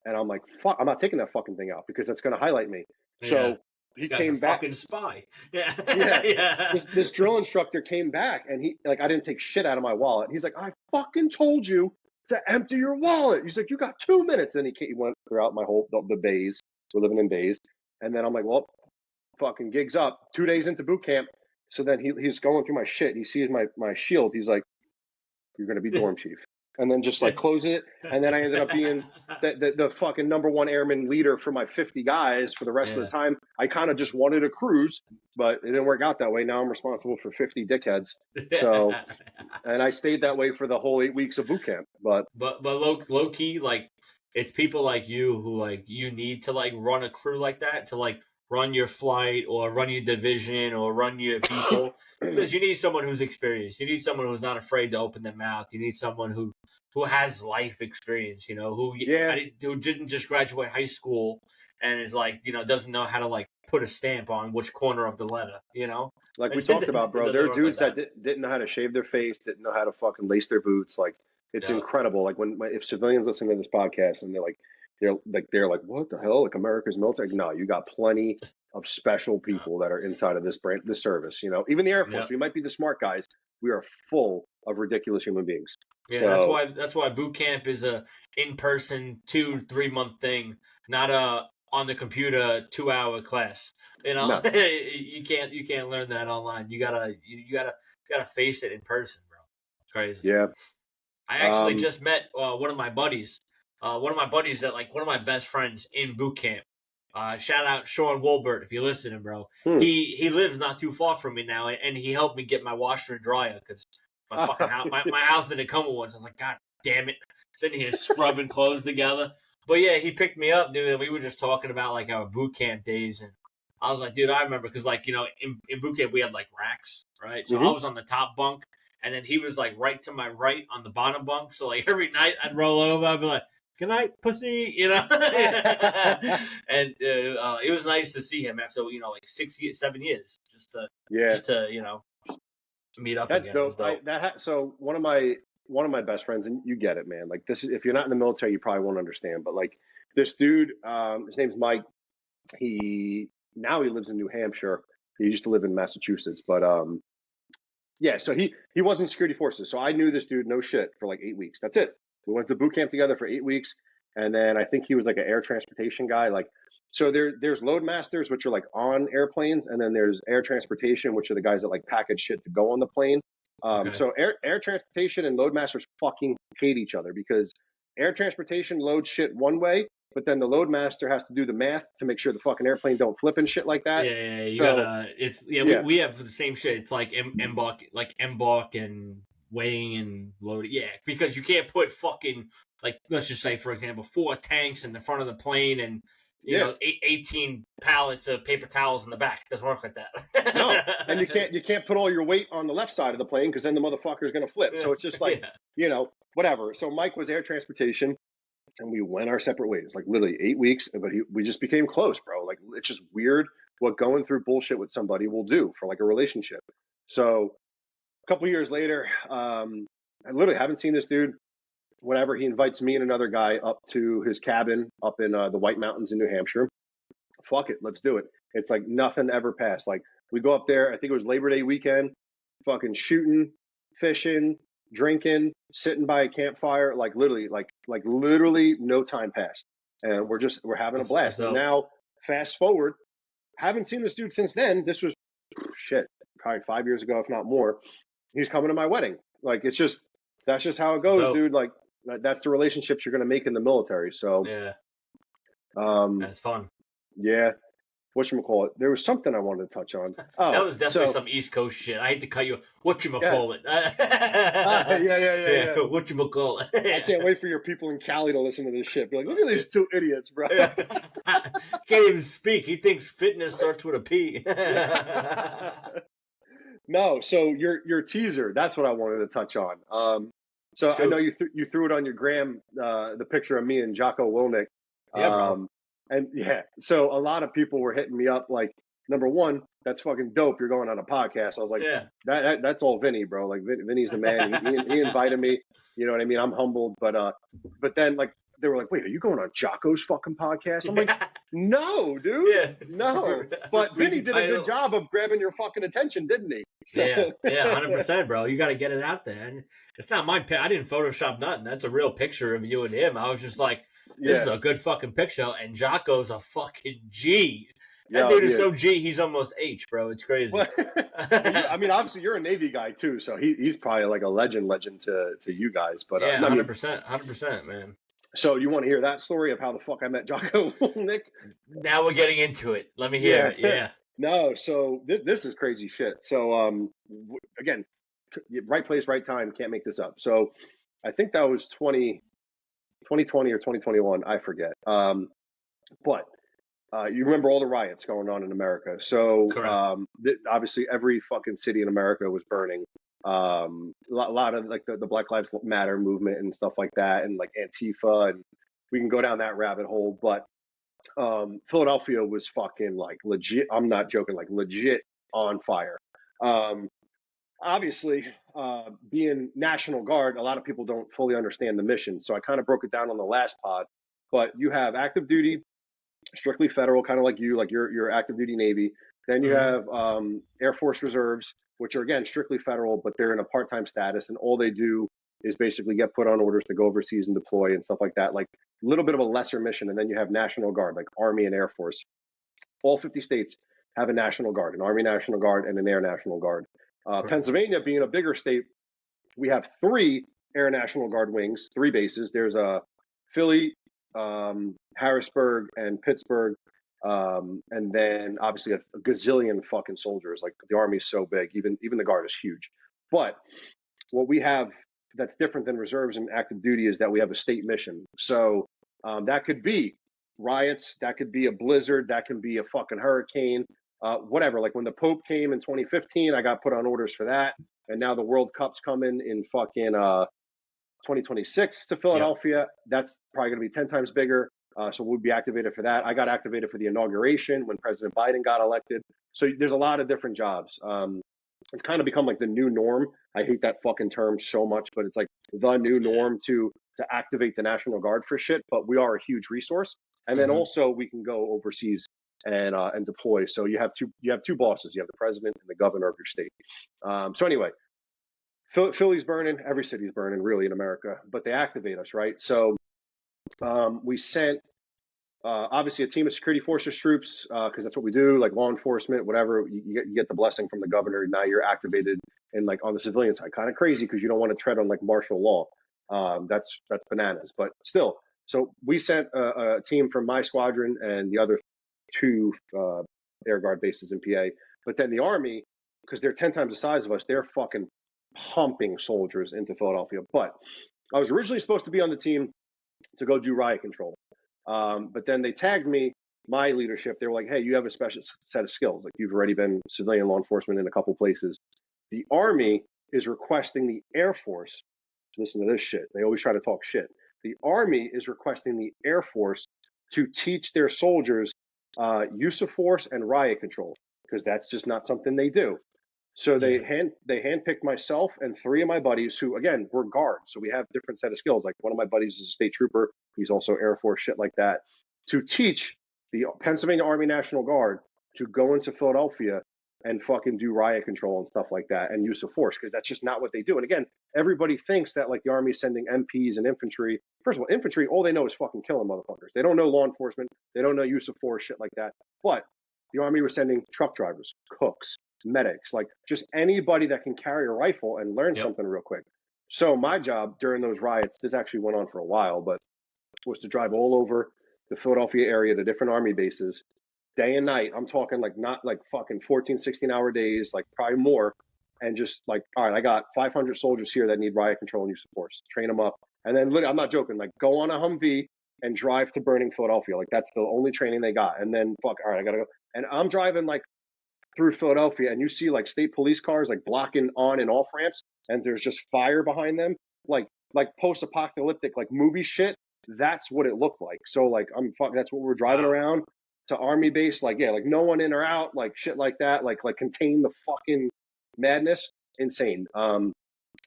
And I'm like, fuck, I'm not taking that fucking thing out because that's going to highlight me. Yeah. So These he guys are came back. fucking spy. Yeah. Yeah. Yeah. This drill instructor came back and I didn't take shit out of my wallet. He's like, I fucking told you to empty your wallet. He's like, you got 2 minutes. And he went throughout my whole, the bays. We're living in bays. And then I'm like, well, fucking gig's up. 2 days into boot camp. So then he's going through my shit. He sees my shield. He's like, you're going to be dorm chief. And then just like close it. And then I ended up being the fucking #1 airman leader for my 50 guys for the rest of the time. I kind of just wanted a cruise, but it didn't work out that way. Now I'm responsible for 50 dickheads. So, and I stayed that way for the whole 8 weeks of boot camp. But low key, like it's people like you who like you need to like run a crew like that to like run your flight or run your division or run your people because you need someone who's experienced. You need someone who's not afraid to open their mouth. You need someone who has life experience. Who didn't just graduate high school and is like doesn't know how to like put a stamp on which corner of the letter. Like we talked about, bro, there are dudes that didn't know how to shave their face, didn't know how to fucking lace their boots. Like it's incredible. Like if civilians listen to this podcast and they're like, what the hell? Like America's military? No, you got plenty of special people that are inside of this service. Even the Air Force, we might be the smart guys. We are full of ridiculous human beings. Yeah, so, that's why boot camp is a in-person 2-3 month thing, not a on the computer 2-hour class. No. you can't learn that online. You gotta face it in person, bro. It's crazy. Yeah. I actually just met one of my buddies. One of my buddies that like one of my best friends in boot camp. Shout out Sean Wolbert if you're listening, bro. He lives not too far from me now, and he helped me get my washer and dryer because my fucking house, my house didn't come with one. So I was like, God damn it, sitting here scrubbing clothes together. But yeah, he picked me up, dude, and we were just talking about like our boot camp days, and I was like, dude, I remember because like in boot camp we had like racks, right? So I was on the top bunk, and then he was like right to my right on the bottom bunk. So like every night I'd roll over, I'd be like, good night, pussy, And it was nice to see him after like 7 years, just to meet up. That's again. dope. So one of my best friends, and you get it, man. Like this is, if you're not in the military, you probably won't understand. But like this dude, his name's Mike. He lives in New Hampshire. He used to live in Massachusetts, but yeah. So he was in security forces. So I knew this dude, no shit, for like 8 weeks. That's it. We went to boot camp together for 8 weeks, and then I think he was like an air transportation guy. Like, so there's load masters, which are like on airplanes, and then there's air transportation, which are the guys that like package shit to go on the plane. So air transportation and load masters fucking hate each other because air transportation loads shit one way, but then the load master has to do the math to make sure the fucking airplane don't flip and shit like that. Yeah, we have the same shit. It's like embark and weighing and loading. Yeah, because you can't put fucking like let's just say for example 4 tanks in the front of the plane and 18 pallets of paper towels in the back. It doesn't work like that. No, and you can't put all your weight on the left side of the plane because then the motherfucker is going to flip. So it's just like whatever. So Mike was air transportation, and we went our separate ways. Like literally 8 weeks, but we just became close, bro. Like it's just weird what going through bullshit with somebody will do for like a relationship. So a couple years later, I literally haven't seen this dude. Whenever he invites me and another guy up to his cabin up in the White Mountains in New Hampshire, fuck it, let's do it. It's like nothing ever passed. Like we go up there, I think it was Labor Day weekend, fucking shooting, fishing, drinking, sitting by a campfire, like literally no time passed. And we're having a blast. And now fast forward, haven't seen this dude since then. This was shit, probably 5 years ago, if not more. He's coming to my wedding. Like, that's just how it goes, dude. Like, that's the relationships you're going to make in the military. So, yeah, that's fun. Yeah. Whatchamacallit? There was something I wanted to touch on. Oh, that was definitely some East Coast shit. I hate to cut you. Whatchamacallit? Yeah. Whatchamacallit? I can't wait for your people in Cali to listen to this shit. Be like, look at these two idiots, bro. Can't even speak. He thinks fitness starts with a P. No, so your teaser, that's what I wanted to touch on. So I know you threw it on your gram, the picture of me and Jocko Willnick. Yeah, bro. And yeah, so a lot of people were hitting me up like, number one, that's fucking dope. You're going on a podcast. I was like, that's all Vinny, bro. Like Vinny's the man. He invited me. You know what I mean? I'm humbled, but then like they were like, wait, are you going on Jocko's fucking podcast? I'm like, no, dude, no. But Vinny did a good job of grabbing your fucking attention, didn't he? So. Yeah, 100%, bro. You got to get it out there. And it's not my I didn't Photoshop nothing. That's a real picture of you and him. I was just like, this is a good fucking picture. And Jocko's a fucking G. That dude is so G, he's almost H, bro. It's crazy. I mean, obviously, you're a Navy guy, too, so he's probably like a legend to you guys. But 100%, man. So you want to hear that story of how the fuck I met Jocko, Nick? Now we're getting into it. Let me hear it. Yeah. No, so this is crazy shit. So, again, right place, right time. Can't make this up. So I think that was 2020 or 2021. I forget. But you remember all the riots going on in America. So obviously every fucking city in America was burning. A lot of like the Black Lives Matter movement and stuff like that, and like Antifa, and we can go down that rabbit hole. But Philadelphia was fucking like legit. I'm not joking, like legit on fire. Obviously, being National Guard, a lot of people don't fully understand the mission. So I kind of broke it down on the last pod. But you have active duty, strictly federal, kind of like your active duty Navy. Then you have Air Force Reserves, which are again strictly federal, but they're in a part-time status, and all they do is basically get put on orders to go overseas and deploy and stuff like that. Like a little bit of a lesser mission. And then you have National Guard, like Army and Air Force. All 50 states have a National Guard, an Army National Guard, and an Air National Guard. Pennsylvania, being a bigger state, we have 3 Air National Guard wings, 3 bases. There's Philly, Harrisburg, and Pittsburgh. And then obviously a gazillion fucking soldiers. Like the Army is so big, even the Guard is huge. But what we have that's different than reserves and active duty is that we have a state mission. So that could be riots, that could be a blizzard, that can be a fucking hurricane, whatever. Like when the Pope came in 2015, I got put on orders for that. And now the World Cup's coming in fucking 2026 to Philadelphia. Yep. That's probably going to be 10 times bigger. So we'll be activated for that. I got activated for the inauguration when President Biden got elected. So there's a lot of different jobs. It's kind of become like the new norm. I hate that fucking term so much, but it's like the new norm to activate the National Guard for shit. But we are a huge resource. And then also we can go overseas and deploy. So you have two bosses. You have the president and the governor of your state. So anyway, Philly's burning. Every city's burning really in America, but they activate us, right? So we sent obviously a team of security forces troops because that's what we do, like law enforcement, whatever. You get the blessing from the governor. Now you're activated and like on the civilian side, kind of crazy because you don't want to tread on like martial law. That's bananas, but still. So we sent a team from my squadron and the other 2 Air Guard bases in PA. But then the Army, because they're 10 times the size of us, they're fucking pumping soldiers into Philadelphia. But I was originally supposed to be on the team to go do riot control. But then they tagged me, my leadership. They were like, hey, you have a special set of skills. Like you've already been civilian law enforcement in a couple places. The Army is requesting the Air Force. Listen to this shit. They always try to talk shit. The Army is requesting the Air Force to teach their soldiers use of force and riot control, because that's just not something they do. So they handpicked myself and 3 of my buddies who, again, were guards. So we have different set of skills. Like one of my buddies is a state trooper. He's also Air Force, shit like that, to teach the Pennsylvania Army National Guard to go into Philadelphia and fucking do riot control and stuff like that and use of force, because that's just not what they do. And again, everybody thinks that like the Army is sending MPs and infantry. First of all, infantry, all they know is fucking killing motherfuckers. They don't know law enforcement. They don't know use of force, shit like that. But the Army was sending truck drivers, cooks, medics, like just anybody that can carry a rifle and learn something real quick. So my job during those riots, this actually went on for a while, but was to drive all over the Philadelphia area to different Army bases, day and night. I'm talking like not like fucking 14, 16-hour days, like probably more. And just like, all right, I got 500 soldiers here that need riot control and use of force. Train them up. And then literally, I'm not joking, like go on a Humvee and drive to burning Philadelphia. Like that's the only training they got. And then fuck, all right, I gotta go. And I'm driving like through Philadelphia, and you see like state police cars like blocking on and off ramps, and there's just fire behind them, like post-apocalyptic like movie shit. That's what it looked like. So like that's what we're driving around to Army base, like like no one in or out, like shit like that, like contain the fucking madness. Insane.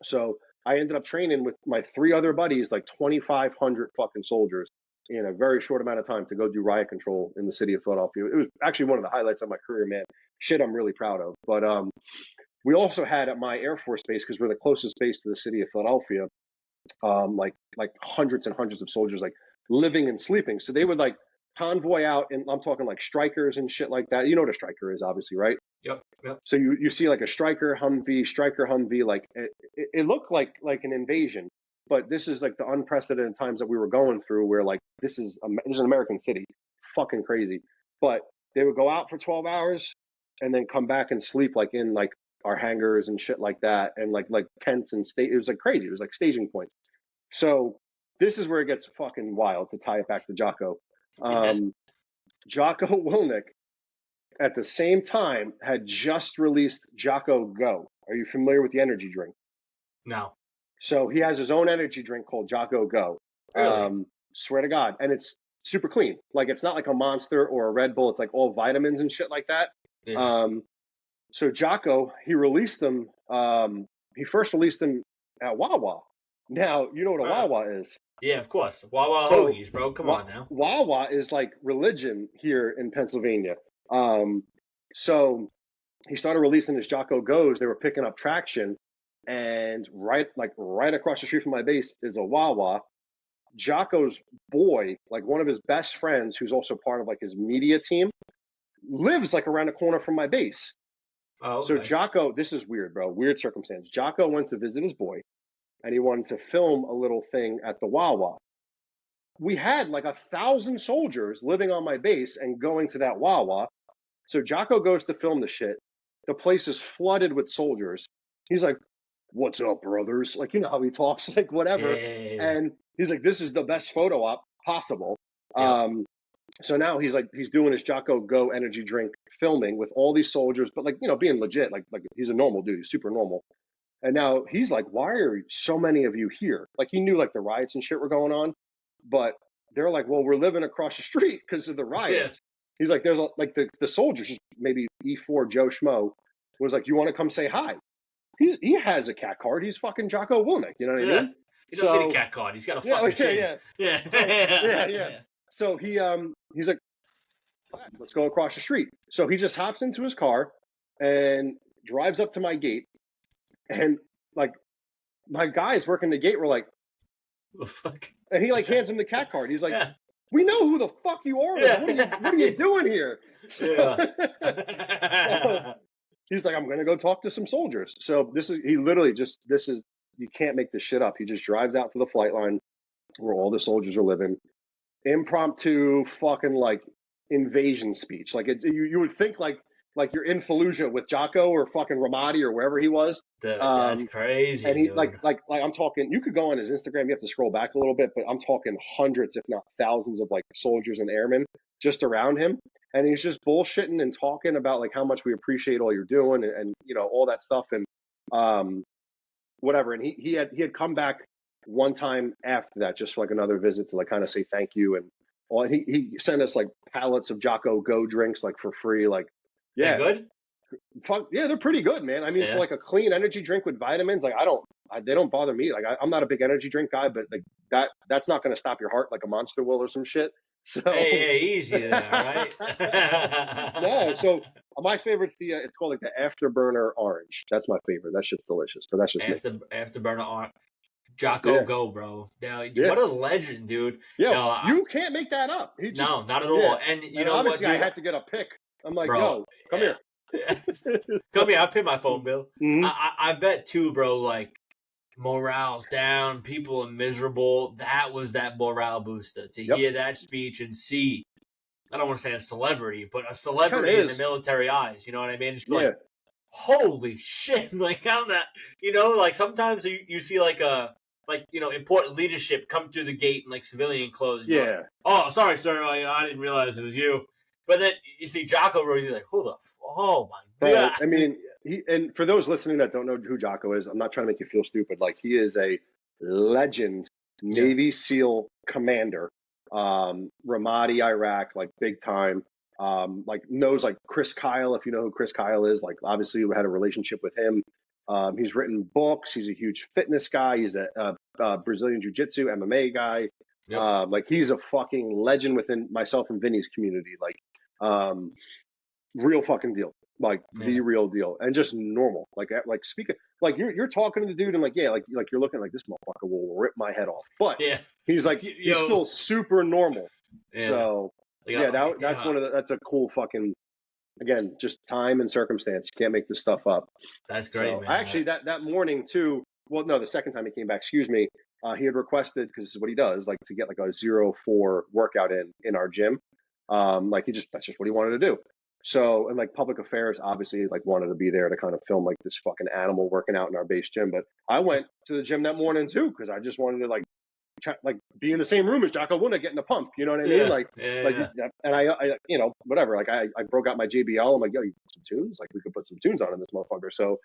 So I ended up training with my 3 other buddies, like 2,500 fucking soldiers in a very short amount of time to go do riot control in the city of Philadelphia. It was actually one of the highlights of my career, man. Shit I'm really proud of. But we also had at my Air Force base, because we're the closest base to the city of Philadelphia, like hundreds and hundreds of soldiers like living and sleeping. So they would like convoy out, and I'm talking like strikers and shit like that. You know what a striker is, obviously, right? Yep. So you see like a striker Humvee, like it looked like an invasion. But this is like the unprecedented times that we were going through, where like this is an American city, fucking crazy. But they would go out for 12 hours and then come back and sleep like in like our hangars and shit like that, and like tents and it was like crazy. It was like staging points. So this is where it gets fucking wild, to tie it back to Jocko. Jocko Willink at the same time had just released Jocko Go. Are you familiar with the energy drink? No. So he has his own energy drink called Jocko Go. Really? Swear to God. And it's super clean. Like it's not like a Monster or a Red Bull. It's like all vitamins and shit like that. Yeah. So Jocko, he released them. He first released them at Wawa. Now, you know what a Wawa is. Yeah, of course. Wawa hoagies, bro. Come on now. Wawa is like religion here in Pennsylvania. So he started releasing his Jocko Goes. They were picking up traction. And right across the street from my base is a Wawa. Jocko's boy, like one of his best friends, who's also part of like his media team, lives like around the corner from my base. Oh, okay. So Jocko, this is weird, bro. Weird circumstance. Jocko went to visit his boy, and he wanted to film a little thing at the Wawa. We had like 1,000 soldiers living on my base and going to that Wawa. So Jocko goes to film the shit. The place is flooded with soldiers. He's like, "What's up, brothers?" Like, you know how he talks, like whatever. Yeah. And he's like, "This is the best photo op possible." Yep. So now he's doing his Jocko Go energy drink filming with all these soldiers, but like, you know, being legit, like he's a normal dude, he's super normal. And now he's like, "Why are so many of you here?" Like he knew like the riots and shit were going on, but they're like, "Well, we're living across the street because of the riots." Yeah. He's like, "There's like the soldiers, just maybe E4 Joe Schmo was like, you want to come say hi?" He has a cat card. He's fucking Jocko Willink. You know what I mean? He doesn't need a cat card. He's got a fucking chain. Yeah. So he's like, "Let's go across the street." So he just hops into his car and drives up to my gate. And like my guys working the gate were like, "The fuck?" And he like hands him the cat card. He's like, "We know who the fuck you are. Like, what are you doing here?" So he's like, "I'm gonna go talk to some soldiers." So you can't make this shit up. He just drives out to the flight line where all the soldiers are living. Impromptu fucking like invasion speech. Like you would think like you're in Fallujah with Jocko or fucking Ramadi or wherever he was. That's crazy. And he dude. like I'm talking. You could go on his Instagram. You have to scroll back a little bit, but I'm talking hundreds, if not thousands, of like soldiers and airmen just around him. And he's just bullshitting and talking about like how much we appreciate all you're doing and you know all that stuff and whatever. And he had come back one time after that, just for like another visit to like kind of say thank you and all. And he sent us like pallets of Jocko Go drinks like for free. Like, yeah, they're good. Fuck yeah, they're pretty good, man. I mean, for like a clean energy drink with vitamins, like they don't bother me. Like I'm not a big energy drink guy, but like that's not going to stop your heart like a Monster will or some shit. So hey, easy there, right? yeah. So My favorite's the it's called like the Afterburner Orange. That's my favorite. That shit's delicious. But that's just me. Afterburner on Jocko Yeah, Go, bro. Now, yeah. what a legend, dude. Yo, No, you can't make that up. He just no, not at yeah. all. And you And know what, obviously, I dude, had to get a pick. I'm like, bro. yo, come Yeah. here. Come here, I'll pay my phone bill. Mhm. I bet too, bro. Like morale's down, people are miserable. That was that morale booster to Yep, hear that speech and see. I don't want to say a celebrity, but a kind of celebrity in the is. military eyes. You know what I mean? Just be Yeah, like, holy shit! Like how that, like sometimes you see like important leadership come through the gate in like civilian clothes. And you're like, yeah. oh, sorry, sir, I didn't realize it was you. But then you see Jocko Rose, you're like, oh my Bro, god, I mean, and for those listening that don't know who Jocko is, I'm not trying to make you feel stupid. Like he is a legend, yeah, Navy SEAL commander, Ramadi, Iraq, like big time. Like knows like Chris Kyle, if you know who Chris Kyle is. Like obviously, we had a relationship with him. He's written books. He's a huge fitness guy. He's a Brazilian Jiu-Jitsu MMA guy. yep, Like he's a fucking legend within myself and Vinny's community. Like, real fucking deal, like the yeah, real deal, and just normal. Like speaking, like you're talking to the dude, and like yeah, like you're looking like this motherfucker will rip my head off, but yeah, he's yo, still super normal. yeah, So like, yeah, that's yeah, that's a cool fucking again, just time and circumstance. You can't make this stuff up. that's great, So I man. actually that morning too. Well, no, the second time he came back, excuse me, he had requested because this is what he does, like to get like a 0-4 workout in our gym. Like that's just what he wanted to do. So and like public affairs obviously like wanted to be there to kind of film like this fucking animal working out in our base gym. But I went to the gym that morning too because I just wanted to like be in the same room as Jocko Luna getting a pump. You know what I mean? Yeah, yeah, Like, yeah. and I whatever. Like I broke out my JBL. I'm like, yo, you put some tunes? Like we could put some tunes on in this motherfucker. So,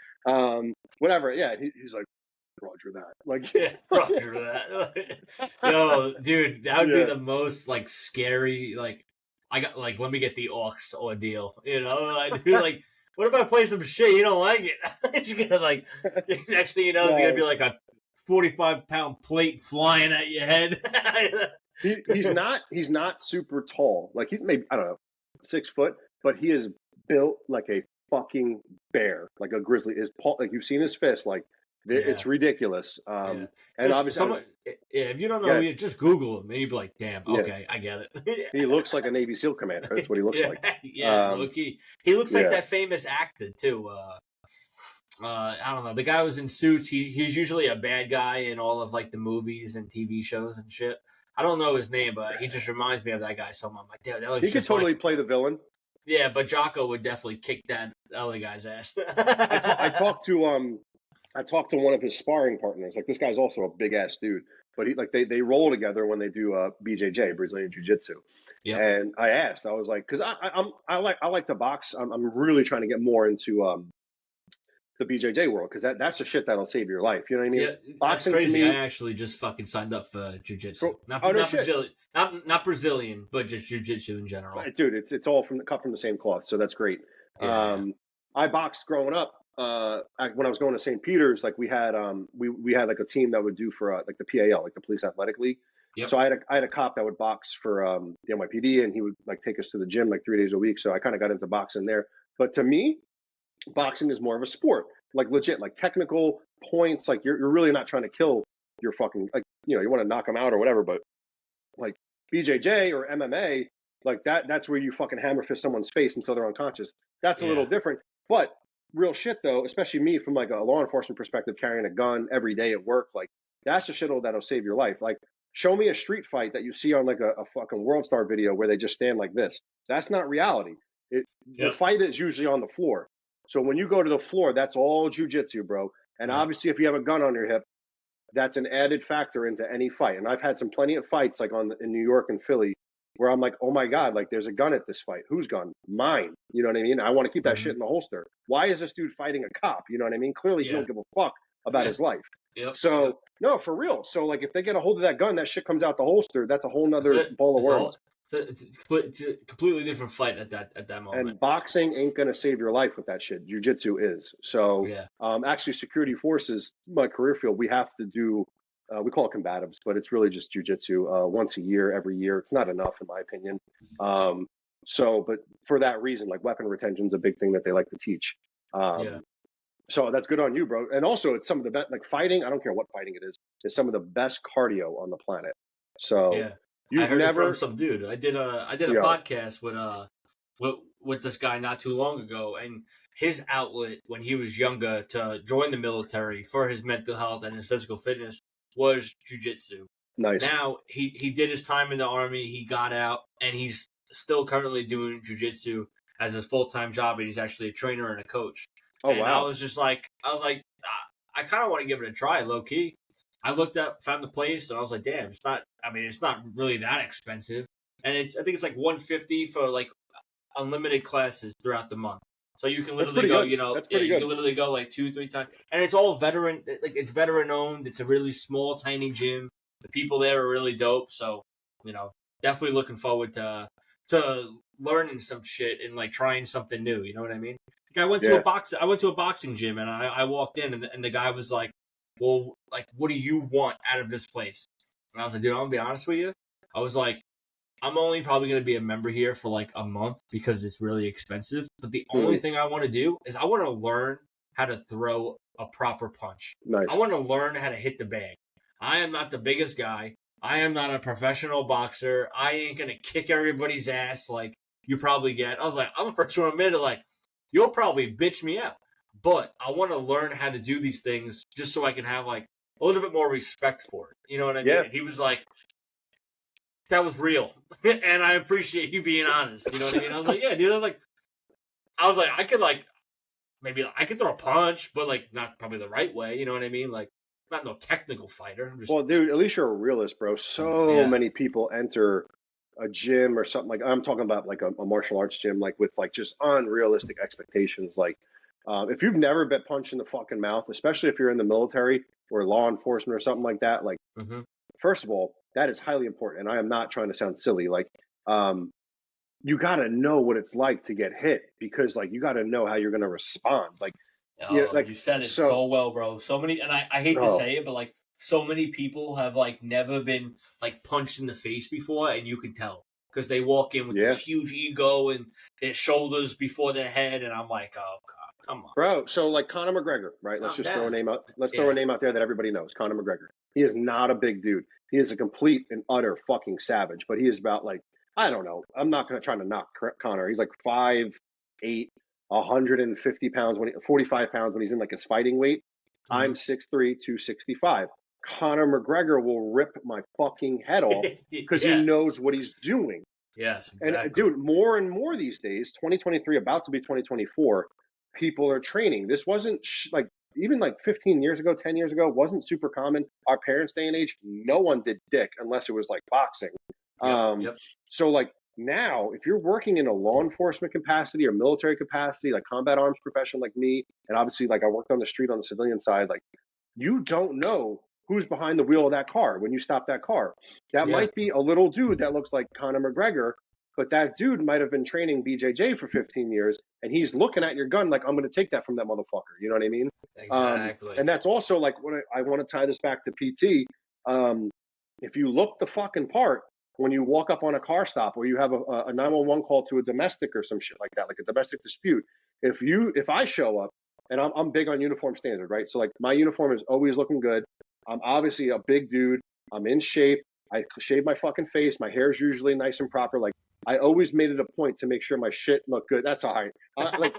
whatever. Yeah, he's like, Roger that. Like, Yeah, Roger that. Yo, dude, that would be yeah. the most like scary. Like, I got like, let me get the aux ordeal. Like, dude, like, what if I play some shit you don't like it? You're gonna like, next thing you know, it's gonna be No, like a 45-pound plate flying at your head. he's not super tall. Like he's maybe I don't know 6 foot, but he is built like a fucking bear, like a grizzly. Is like you've seen his fist, like Yeah, it's ridiculous. yeah. And Just obviously, someone. Yeah, if you don't know, yeah, just Google him, and you'd be like, "Damn, yeah, okay, I get it." he looks like a Navy SEAL commander. That's what he looks Yeah, like. yeah, low key. He looks like Yeah, that famous actor too. I don't know. The guy was in Suits. He's usually a bad guy in all of like the movies and TV shows and shit. I don't know his name, but he just reminds me of that guy so much. I'm like, dude, that looks he could just like totally him. play the villain. Yeah, but Jocko would definitely kick that other guy's ass. I talked to one of his sparring partners. Like this guy's also a big ass dude, but he like they roll together when they do BJJ, Brazilian Jiu Jitsu. Yep. And I asked, I was like, because I like to box. I'm really trying to get more into the BJJ world because that's the shit that'll save your life. You know what I mean? Yeah, that's Boxing to crazy. I me, actually just fucking signed up for jujitsu. bro, oh no Not shit, Brazilian, not Brazilian, but just jujitsu in general. dude. It's all cut from the same cloth, so that's great. Yeah, yeah. I boxed growing up. When I was going to St. Peter's, like we had we had like a team that would do for like the PAL, like the Police Athletic League. Yep. So I had a cop that would box for the NYPD, and he would like take us to the gym like 3 days a week. So I kind of got into boxing there. But to me, boxing is more of a sport, like legit, like technical points. Like you're really not trying to kill your fucking like you want to knock them out or whatever. But like BJJ or MMA, like that's where you fucking hammer fist someone's face until they're unconscious. That's a little Yeah. different. But real shit though, especially me from like a law enforcement perspective, carrying a gun every day at work, like that's the shit that'll save your life. Like show me a street fight that you see on like a fucking World Star video where they just stand like this. That's not reality. The Yep. fight is usually on the floor. So when you go to the floor, that's all jujitsu, bro. And Yep. obviously, if you have a gun on your hip, that's an added factor into any fight. And I've had plenty of fights like in New York and Philly where I'm like, oh my God, like there's a gun at this fight. Whose gun? Mine. You know what I mean? I want to keep that shit in the holster. Why is this dude fighting a cop? You know what I mean? Clearly, he Yeah. don't give a fuck about his life. Yep. So Yep. no, for real. So like if they get a hold of that gun, that shit comes out the holster. That's a whole That's nother it. ball of It's all. worms. It's a completely different fight at that moment. And boxing ain't gonna save your life with that shit. Jiu-jitsu is. So Yeah. actually security forces, my career field, we have to do we call it combatives, but it's really just jiu-jitsu once a year, every year. It's not enough in my opinion. So, but for that reason, like weapon retention is a big thing that they like to teach. Yeah. So that's good on you, bro. And also, it's some of the best, like fighting. I don't care what fighting it is some of the best cardio on the planet. So Yeah. I you've heard it from never, some dude. I did a yo, podcast with this guy not too long ago, and his outlet when he was younger to join the military for his mental health and his physical fitness was jujitsu. nice. Now he did his time in the army, he got out, and he's still currently doing jujitsu as his full-time job, and he's actually a trainer and a coach. Oh, And I wow. was just like, I kind of want to give it a try, low key. I looked up, found the place, and I was like, damn, it's not. I mean, it's not really that expensive, and I think it's like $150 for like unlimited classes throughout the month. So you can That's literally pretty go, good. That's pretty you good. can literally go like 2-3 times, and it's all veteran. Like it's veteran owned. It's a really small, tiny gym. The people there are really dope. So definitely looking forward to learning some shit and like trying something new. You know what I mean? Like, I went to a boxing gym, and I walked in, and the guy was like, well, like, what do you want out of this place? And I was like, dude, I'm gonna be honest with you. I was like, I'm only probably gonna be a member here for like a month because it's really expensive. But the only thing I want to do is I want to learn how to throw a proper punch. Nice. I want to learn how to hit the bag. I am not the biggest guy. I am not a professional boxer. I ain't gonna kick everybody's ass like you probably get. I was like, I'm the first one to admit it, like, you'll probably bitch me out. But I want to learn how to do these things just so I can have like a little bit more respect for it. You know what I mean? Yeah. And he was like, that was real. And I appreciate you being honest. You know what I mean? I was like, yeah, dude. I was like, I could like, maybe I could throw a punch, but like not probably the right way. You know what I mean? Like, I'm not no technical fighter. I'm just, Well, dude, at least you're a realist, bro. So yeah. many people enter a gym or something like I'm talking about like a martial arts gym, like with like just unrealistic expectations. Like, if you've never been punched in the fucking mouth, especially if you're in the military or law enforcement or something like that, like, first of all, that is highly important. And I am not trying to sound silly. Like, you got to know what it's like to get hit because, like, you got to know how you're going to respond. Like, Oh, like, you said it so well, bro. So many, and I hate to oh, say it, but like so many people have like never been like punched in the face before, and you can tell because they walk in with yeah, this huge ego and their shoulders before their head, and I'm like, oh god, come on, bro. So, like, Conor McGregor, right? Let's calm just throw a down. name out. Let's throw a Yeah, name out there that everybody knows. Conor McGregor. He is not a big dude. He is a complete and utter fucking savage. But he is about like I don't know. I'm not gonna try to knock Conor. He's like 5'8", 150 pounds 45 pounds when he's in like his fighting weight. I'm 6'3", 265. Conor McGregor will rip my fucking head off because he yeah, knows what he's doing. yes, And exactly. dude, more and more these days, 2023 about to be 2024, people are training. This wasn't like even like 15 years ago, 10 years ago, wasn't super common. Our parents' day and age, no one did dick unless it was like boxing. Yep, Um, yep. so like now, if you're working in a law enforcement capacity or military capacity, like combat arms profession like me, and obviously like I worked on the street on the civilian side, like you don't know who's behind the wheel of that car when you stop that car. That Yeah, might be a little dude that looks like Conor McGregor, but that dude might have been training BJJ for 15 years, and he's looking at your gun like, I'm going to take that from that motherfucker. You know what I mean? exactly. And that's also like when I want to tie this back to PT. If you look the fucking part when you walk up on a car stop or you have a 911 call to a domestic or some shit like that, like a domestic dispute, if I show up and I'm big on uniform standard, right? So like my uniform is always looking good. I'm obviously a big dude. I'm in shape. I shave my fucking face. My hair is usually nice and proper. Like I always made it a point to make sure my shit looked good. That's all right. Like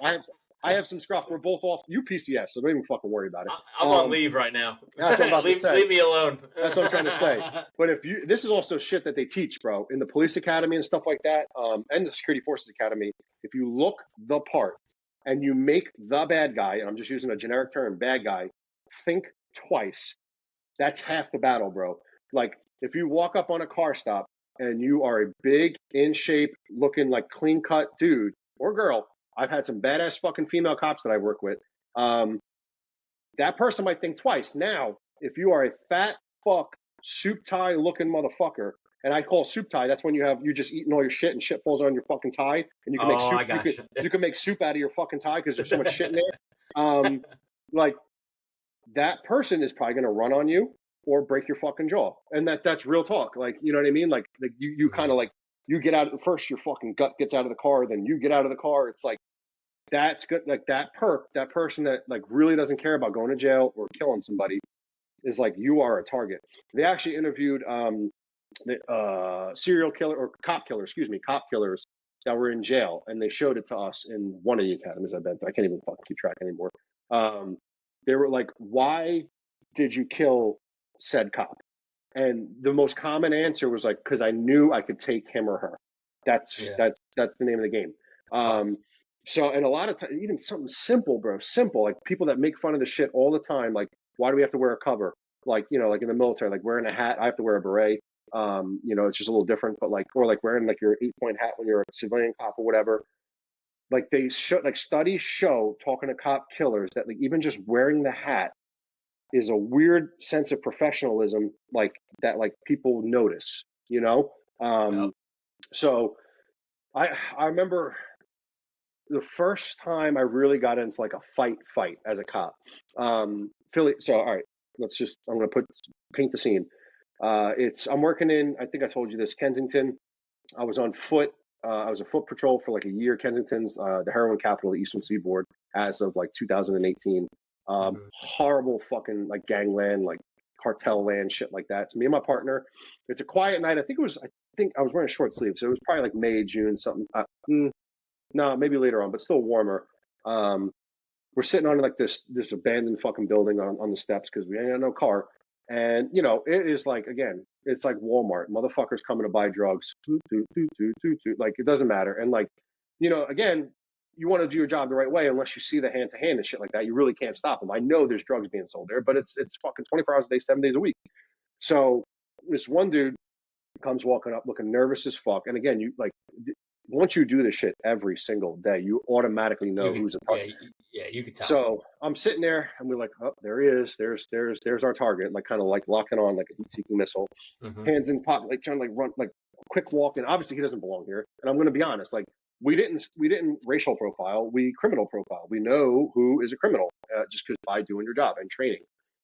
I have some scruff. We're both off UPCS, so don't even fucking worry about it. I'm on leave right now. That's what I'm about to say. Leave me alone. That's what I'm trying to say. But this is also shit that they teach, bro, in the police academy and stuff like that, and the security forces academy. If you look the part and you make the bad guy, and I'm just using a generic term, bad guy, think twice. That's half the battle, bro. Like if you walk up on a car stop and you are a big, in shape, looking like clean cut dude or girl. I've had some badass fucking female cops that I work with. That person might think twice. Now, if you are a fat fuck soup tie looking motherfucker, and I call soup tie, that's when you just eating all your shit and shit falls on your fucking tie, and you can make Oh, soup. I got you. You can make soup out of your fucking tie because there's so much shit in there. Like that person is probably gonna run on you or break your fucking jaw, and that's real talk. Like you know what I mean? Like you kind of like You get out first, your fucking gut gets out of the car, then you get out of the car. It's like, that's good. Like that person that like really doesn't care about going to jail or killing somebody is like, you are a target. They actually interviewed the serial killer or cop killer, excuse me, cop killers that were in jail, and they showed it to us in one of the academies I've been to. I can't even fucking keep track anymore. They were like, "Why did you kill said cop?" And the most common answer was like, "Because I knew I could take him or her." That's the name of the game. Tough. So, and a lot of times, even something simple, bro, simple, like people that make fun of the shit all the time, like, why do we have to wear a cover? Like, like in the military, like wearing a hat, I have to wear a beret. It's just a little different, but like, or like wearing like your 8-point hat when you're a civilian cop or whatever. Like they show, like studies show, talking to cop killers, that like even just wearing the hat is a weird sense of professionalism, like that, like people notice, Yep. So I remember the first time I really got into like a fight as a cop. Philly. So all right, I'm gonna paint the scene. I'm working in, I think I told you this, Kensington. I was on foot. I was a foot patrol for like a year. Kensington's the heroin capital of the Eastern Seaboard as of like 2018. Horrible fucking like gangland, like cartel land, shit like that. It's me and my partner. It's a quiet night. I think I was wearing short sleeves, so it was probably like May, June, something. No, maybe later on, but still warmer. We're sitting on like this abandoned fucking building on the steps because we ain't got no car. And it is like, again, it's like Walmart. Motherfuckers coming to buy drugs. Like it doesn't matter. And like, again, you want to do your job the right way unless you see the hand to hand and shit like that. You really can't stop them. I know there's drugs being sold there, but it's fucking 24 hours a day, 7 days a week. So this one dude comes walking up looking nervous as fuck. And again, you like, once you do this shit every single day, you automatically know who's a target. Yeah, you could tell. So I'm sitting there and we're like, oh, there he is. There's our target. Like kind of like locking on like a heat-seeking missile. Hands in pocket, like trying to like run, like quick walk. And obviously he doesn't belong here. And I'm going to be honest, like we didn't racial profile, we criminal profile. We know who is a criminal just because by doing your job and training.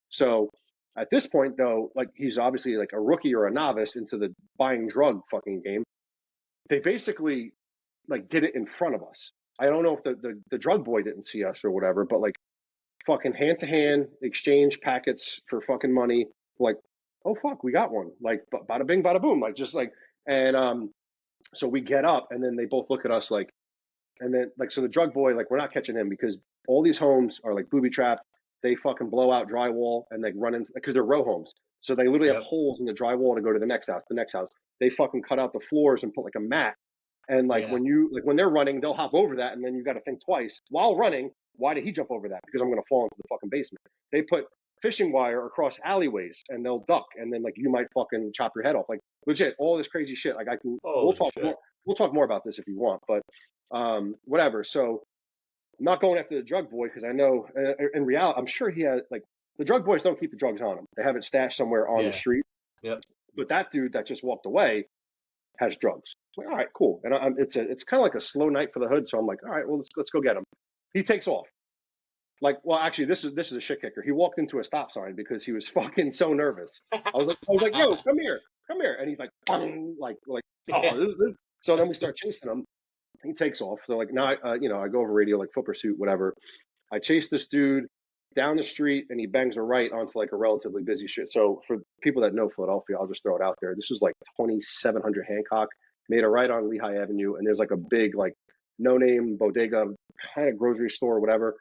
So at this point though, like he's obviously like a rookie or a novice into the buying drug fucking game. They basically like did it in front of us. I don't know if the drug boy didn't see us or whatever, but like fucking hand to hand exchange packets for fucking money. Like, oh fuck, we got one. Like bada bing, bada boom. Like just like, and so we get up and then they both look at us like, and then like, so the drug boy, like we're not catching him because all these homes are like booby trapped. They fucking blow out drywall and like run into, because they're row homes. So they literally have holes in the drywall to go to the next house. They fucking cut out the floors and put like a mat. And like when they're running, they'll hop over that, and then you got to think twice while running. Why did he jump over that? Because I'm going to fall into the fucking basement. They put fishing wire across alleyways, and they'll duck, and then like you might fucking chop your head off. Like legit, all this crazy shit. Like I can. We'll talk more about this if you want, but whatever. So I'm not going after the drug boy because I know in reality, I'm sure he had like the drug boys don't keep the drugs on them. They have it stashed somewhere on the street. Yep. But that dude that just walked away has drugs. Like, all right, cool. And it's kind of like a slow night for the hood. So I'm like, all right, well, let's go get him. He takes off. Like, well, actually, this is a shit kicker. He walked into a stop sign because he was fucking so nervous. I was like, yo, come here, and he's like, oh. So then we start chasing him. He takes off. So like now, I go over radio like foot pursuit, whatever. I chase this dude down the street and he bangs a right onto like a relatively busy street. So for people that know Philadelphia, I'll just throw it out there. This was like 2700 Hancock, made a right on Lehigh Avenue. And there's like a big, like no name bodega, kind of grocery store or whatever,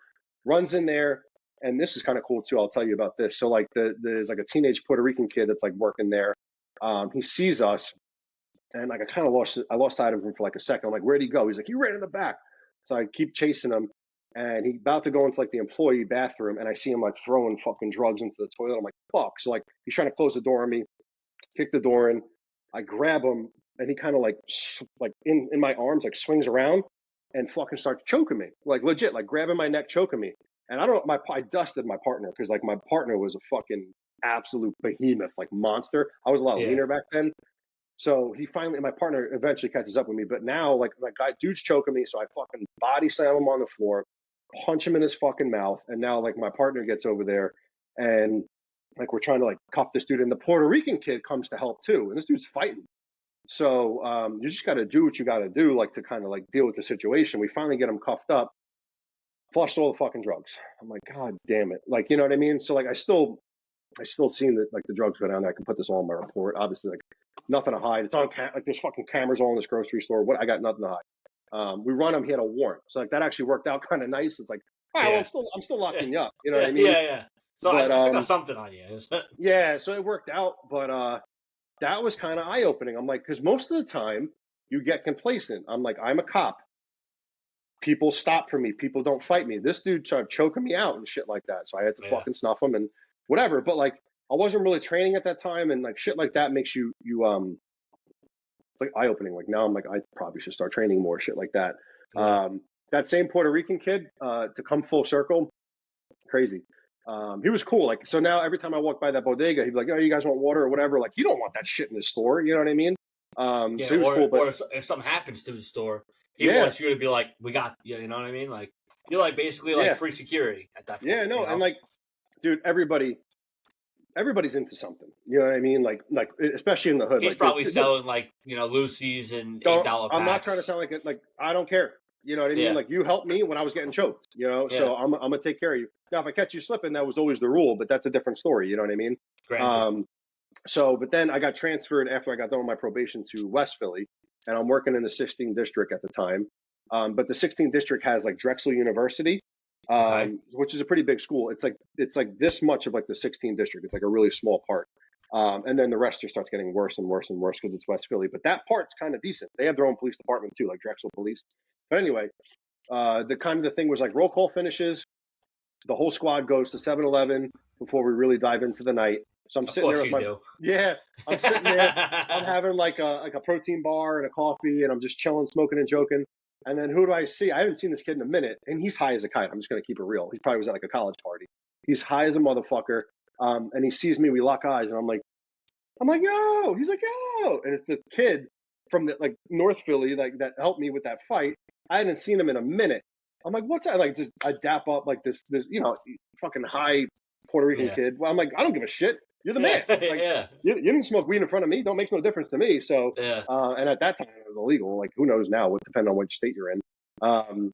runs in there. And this is kind of cool too. I'll tell you about this. So like there's like a teenage Puerto Rican kid that's like working there. He sees us and like I lost sight of him for like a second. I'm like, where'd he go? He's like, he ran in the back. So I keep chasing him. And he's about to go into like the employee bathroom, and I see him like throwing fucking drugs into the toilet. I'm like, fuck. So like he's trying to close the door on me, kick the door in. I grab him, and he kind of like in my arms, like swings around and fucking starts choking me, like legit, like grabbing my neck, choking me. And I dusted my partner because like my partner was a fucking absolute behemoth, like monster. I was a lot leaner back then. So my partner eventually catches up with me. But now, like, my dude's choking me. So I fucking body slam him on the floor, punch him in his fucking mouth. And now, like, my partner gets over there and, like, we're trying to, like, cuff this dude. And the Puerto Rican kid comes to help too. And this dude's fighting. So you just got to do what you got to do, like to kind of like deal with the situation. We finally get him cuffed up, flushed all the fucking drugs. I'm like, God damn it. Like, you know what I mean? So like, I still seen that like the drugs go down there. I can put this all in my report. Obviously, like nothing to hide. It's on like there's fucking cameras all in this grocery store. What I got nothing to hide. We run him. He had a warrant, so like that actually worked out kind of nice. It's like, all right, well, I'm still locking you up. You know what I mean? Yeah. So but, I still got something on you. yeah, so it worked out, but that was kind of eye opening. I'm like, because most of the time you get complacent. I'm like, I'm a cop. People stop for me. People don't fight me. This dude started choking me out and shit like that. So I had to fucking snuff him and whatever. But like, I wasn't really training at that time, and like shit like that makes you it's like eye opening. Like now I'm like, I probably should start training more shit like that. Yeah. That same Puerto Rican kid, to come full circle, crazy. He was cool. Like, so now every time I walk by that bodega, he'd be like, "Oh, you guys want water or whatever?" Like, you don't want that shit in the store. You know what I mean? So he was cool. But or if something happens to the store, he wants you to be like, "We got you." You know what I mean? Like, you're like basically like free security at that point. Yeah, no, you know? and like, dude, everybody's into something. You know what I mean? Like especially in the hood. He's like, probably selling like Lucy's and $8 packs. I'm not trying to sound like it. Like, I don't care. You know what I mean? Like, you helped me when I was getting choked. You know, so I'm gonna take care of you. Now, if I catch you slipping, that was always the rule, but that's a different story. You know what I mean? But then I got transferred after I got done with my probation to West Philly, and I'm working in the 16th district at the time. But the 16th district has like Drexel University, which is a pretty big school. It's like this much of like the 16th district. It's like a really small part. And then the rest just starts getting worse and worse and worse because it's West Philly. But that part's kind of decent. They have their own police department too, like Drexel Police. But anyway, the thing was like roll call finishes. The whole squad goes to 7-Eleven before we really dive into the night. So I'm sitting there with I'm sitting there. I'm having like a protein bar and a coffee, and I'm just chilling, smoking and joking. And then who do I see? I haven't seen this kid in a minute, and he's high as a kite. I'm just gonna keep it real. He probably was at like a college party. He's high as a motherfucker. And he sees me. We lock eyes, and I'm like, yo. He's like, yo. And it's the kid from the like North Philly that helped me with that fight. I hadn't seen him in a minute. I'm like, what's that? Like, just I dap up like this fucking high Puerto Rican kid. Well, I'm like, I don't give a shit. You're the man. Like, you didn't smoke weed in front of me. Don't make no difference to me. So, and at that time it was illegal. Like, who knows now? What depending on which state you're in. But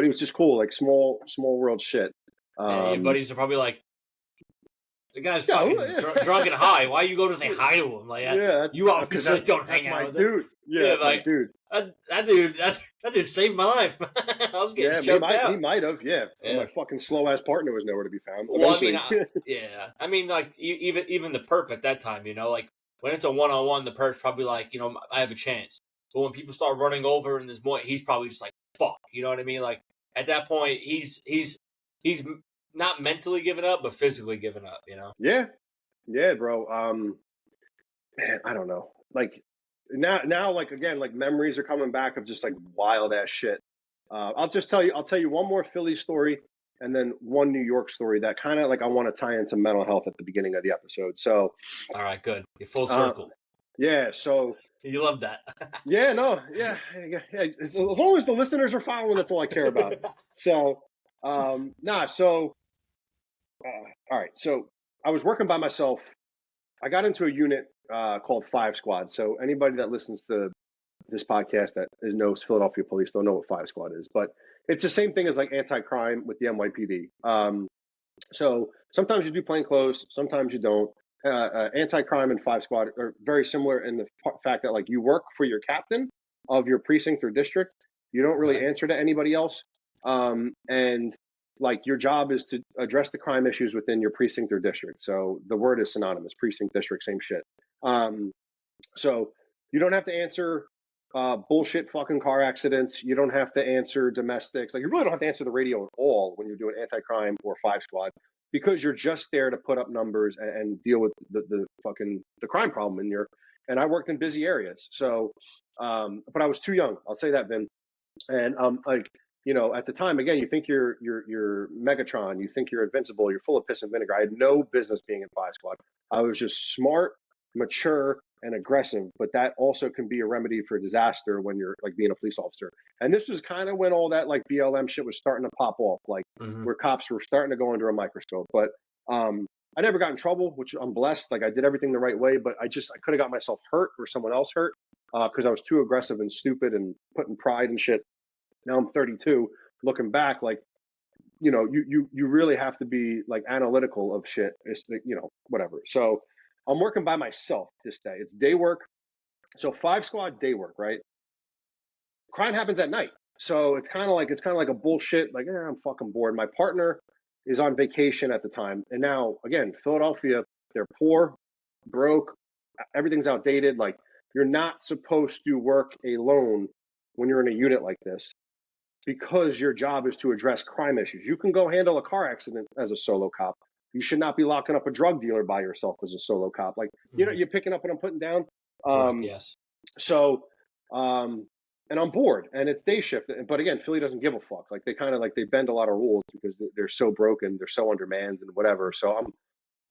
it was just cool. Like small world shit. Your buddies are probably like, the guy's fucking drunk and high. Why you go to say hi to him? Like, you obviously don't hang out with him. Yeah, like, dude. That dude saved my life. I was getting choked out. He might have, My fucking slow ass partner was nowhere to be found. Well, I mean, like even the perp at that time, like when it's a 1-on-1, the perp's probably like, I have a chance. But when people start running over and there's more, he's probably just like, fuck. You know what I mean? Like at that point, he's not mentally giving up, but physically giving up. Yeah, bro. Man, I don't know. Like now, like again, like memories are coming back of just like wild ass shit. I'll tell you one more Philly story and then one New York story that kind of like I want to tie into mental health at the beginning of the episode. So, all right, good. You're full circle. Yeah. So you love that. Yeah. As long as the listeners are following, that's all I care about. So, all right. So I was working by myself. I got into a unit called 5 Squad. So anybody that listens to this podcast that knows Philadelphia police don't know what 5 Squad is, but it's the same thing as like anti-crime with the NYPD. So sometimes you do plainclothes, sometimes you don't. Anti-crime and 5 Squad are very similar in the fact that like you work for your captain of your precinct or district. You don't really answer to anybody else. And like your job is to address the crime issues within your precinct or district. So the word is synonymous, precinct, district, same shit. So you don't have to answer bullshit fucking car accidents. You don't have to answer domestics. Like you really don't have to answer the radio at all when you're doing anti-crime or 5 Squad because you're just there to put up numbers and deal with the crime problem in your. And I worked in busy areas. So, but I was too young. I'll say that, Vin. And at the time, again, you think you're Megatron, you think you're invincible, you're full of piss and vinegar. I had no business being in 5 Squad. I was just smart, mature, and aggressive, but that also can be a remedy for disaster when you're like being a police officer. And this was kind of when all that like BLM shit was starting to pop off, like where cops were starting to go under a microscope. But I never got in trouble, which I'm blessed. Like I did everything the right way, but I could have got myself hurt or someone else hurt because I was too aggressive and stupid and putting pride and shit. Now I'm 32. Looking back, like, you know, you really have to be like analytical of shit. It's, you know, whatever. So I'm working by myself this day. It's day work. So 5 squad day work, right? Crime happens at night. So it's kind of like a bullshit, like, I'm fucking bored. My partner is on vacation at the time. And now, again, Philadelphia, they're poor, broke, everything's outdated. Like, you're not supposed to work alone when you're in a unit like this because your job is to address crime issues. You can go handle a car accident as a solo cop. You should not be locking up a drug dealer by yourself as a solo cop. Like, you know, you're picking up what I'm putting down. Yes. So, and I'm bored, and it's day shift. But again, Philly doesn't give a fuck. Like they kind of like they bend a lot of rules because they're so broken, they're so undermanned, and whatever. So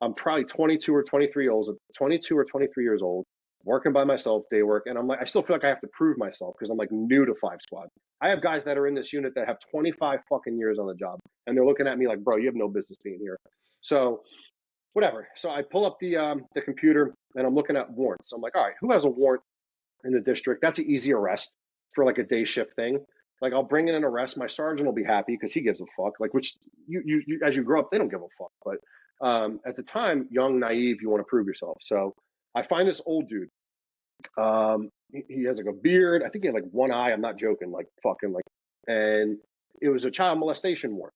I'm probably 22 or 23 years old, working by myself, day work, and I'm like I still feel like I have to prove myself because I'm like new to 5 squad. I have guys that are in this unit that have 25 fucking years on the job, and they're looking at me like, bro, you have no business being here. So whatever. So I pull up the computer and I'm looking at warrants. I'm like, all right, who has a warrant in the district? That's an easy arrest for like a day shift thing. Like I'll bring in an arrest. My sergeant will be happy because he gives a fuck. Like, which you as you grow up, they don't give a fuck. But at the time, young, naive, you want to prove yourself. So I find this old dude. He has like a beard. I think he had like one eye. I'm not joking. Like fucking like, and it was a child molestation warrant.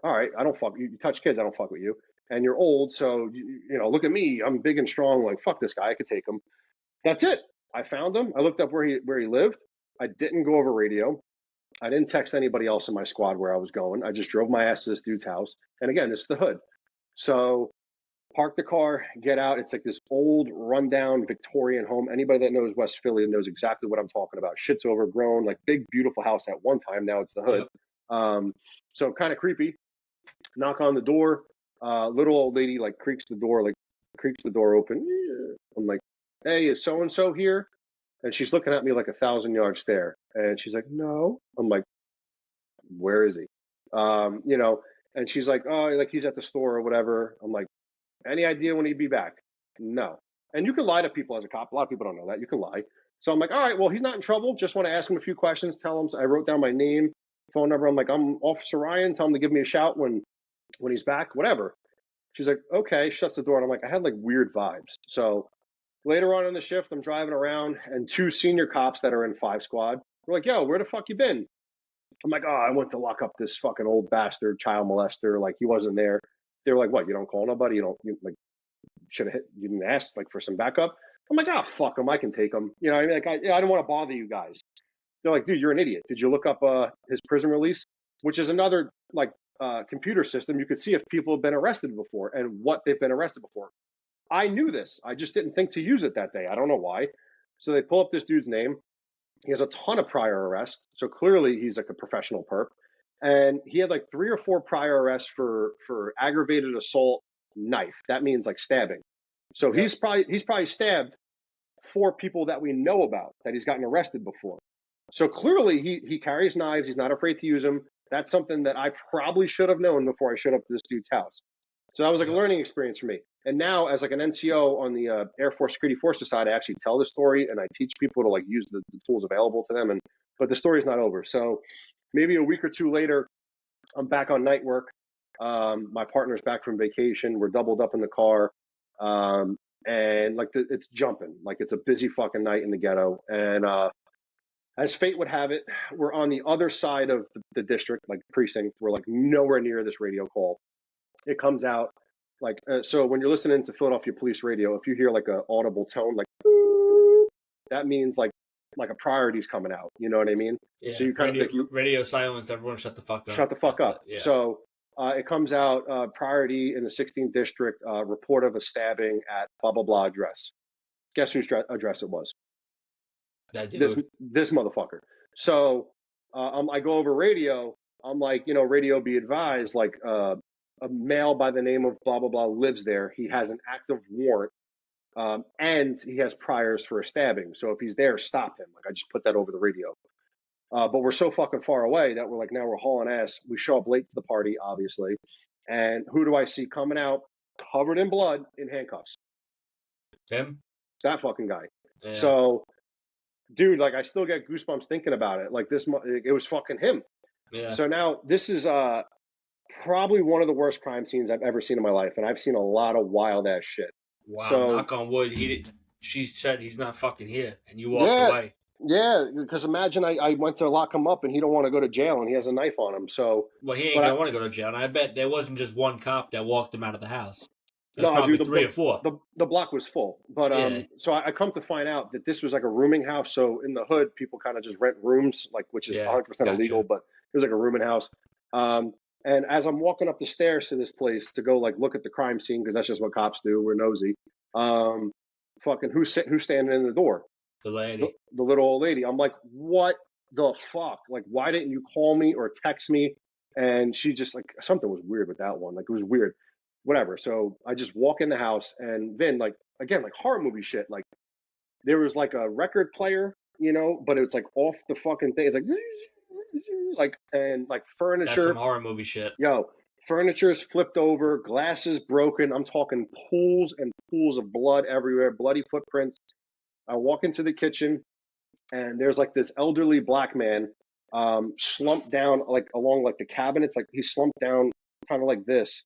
All right, I don't fuck you. You touch kids, I don't fuck with you. And you're old, so you know. Look at me. I'm big and strong. Like fuck this guy. I could take him. That's it. I found him. I looked up where he lived. I didn't go over radio. I didn't text anybody else in my squad where I was going. I just drove my ass to this dude's house. And again, this is the hood. So park the car, get out. It's like this old, rundown Victorian home. Anybody that knows West Philly knows exactly what I'm talking about. Shit's overgrown, like big, beautiful house at one time. Now it's the hood. Yep. So kind of creepy. Knock on the door. Little old lady like creaks the door open. I'm like, hey, is so-and-so here? And she's looking at me like 1,000-yard stare. And she's like, no. I'm like, where is he? You know, and she's like, oh, like he's at the store or whatever. I'm like, any idea when he'd be back? No. And you can lie to people as a cop. A lot of people don't know that. You can lie. So I'm like, all right, well, he's not in trouble. Just want to ask him a few questions. Tell him. So I wrote down my name, phone number. I'm like, I'm Officer Ryan. Tell him to give me a shout when he's back, whatever. She's like, okay, shuts the door. And I'm like, I had like weird vibes. So later on in the shift, I'm driving around and 2 senior cops that are in 5 squad were like, yo, where the fuck you been? I'm like, oh, I went to lock up this fucking old bastard child molester. Like he wasn't there. They were like, what? You don't call nobody? You didn't ask like for some backup? I'm like, oh, fuck him. I can take him. You know what I mean? Like, I don't want to bother you guys. They're like, dude, you're an idiot. Did you look up his prison release? Which is another like computer system. You could see if people have been arrested before and what they've been arrested before. I knew this. I just didn't think to use it that day. I don't know why. So they pull up this dude's name. He has a ton of prior arrests. So clearly he's like a professional perp. And he had like 3 or 4 prior arrests for aggravated assault, knife. That means like stabbing. So yeah. He's probably stabbed 4 people that we know about that he's gotten arrested before. So clearly he carries knives. He's not afraid to use them. That's something that I probably should have known before I showed up to this dude's house. So that was like a learning experience for me. And now as like an NCO on the Air Force Security Forces side, I actually tell the story and I teach people to like use the tools available to them. But the story's not over. So maybe a week or 2 later, I'm back on night work. My partner's back from vacation. We're doubled up in the car. And like it's jumping. Like it's a busy fucking night in the ghetto. And as fate would have it, we're on the other side of the district, like precinct. We're like nowhere near this radio call. It comes out like, so when you're listening to Philadelphia police radio, if you hear like a audible tone, like that means like a priority's coming out. You know what I mean? Yeah. So you kind of like radio silence. Everyone shut the fuck up. Shut the fuck up. Yeah. So it comes out priority in the 16th district, report of a stabbing at blah, blah, blah address. Guess whose address it was? That dude. This motherfucker. So I go over radio. I'm like, you know, radio be advised, like a male by the name of blah, blah, blah lives there. He has an active warrant and he has priors for a stabbing. So if he's there, stop him. Like I just put that over the radio. But we're so fucking far away that we're like, now we're hauling ass. We show up late to the party, obviously. And who do I see coming out covered in blood in handcuffs. Him? That fucking guy. Yeah. So, dude, like, I still get goosebumps thinking about it. Like, it was fucking him. Yeah. So now this is probably one of the worst crime scenes I've ever seen in my life, and I've seen a lot of wild ass shit. Wow. So, knock on wood. She said he's not fucking here, and you walked yeah, away. yeah. Because imagine I went to lock him up, and he don't want to go to jail, and he has a knife on him. So, Well, he ain't gonna want to go to jail. And I bet there wasn't just one cop that walked him out of the house. There's no, probably dude, three or four. The block was full. But Yeah. so I come to find out that this was like a rooming house. So in the hood, people kind of just rent rooms, like, which is 100% illegal, but it was like a rooming house. And as I'm walking up the stairs to this place to go like look at the crime scene, because that's just what cops do, we're nosy. Fucking who's standing in the door? The lady. The little old lady. I'm like, what the fuck? Like, why didn't you call me or text me? And she just like, something was weird with that one. Like, it was weird. Whatever. So I just walk in the house, and then, like, again, like horror movie shit. Like, there was like a record player, but it's like off the fucking thing. It's like and like furniture. That's some horror movie shit. Yo, furniture's flipped over, glasses broken. I'm talking pools and pools of blood everywhere, bloody footprints. I walk into the kitchen, and there's like this elderly black man, slumped down like along like the cabinets. Like, he's slumped down kind of like this.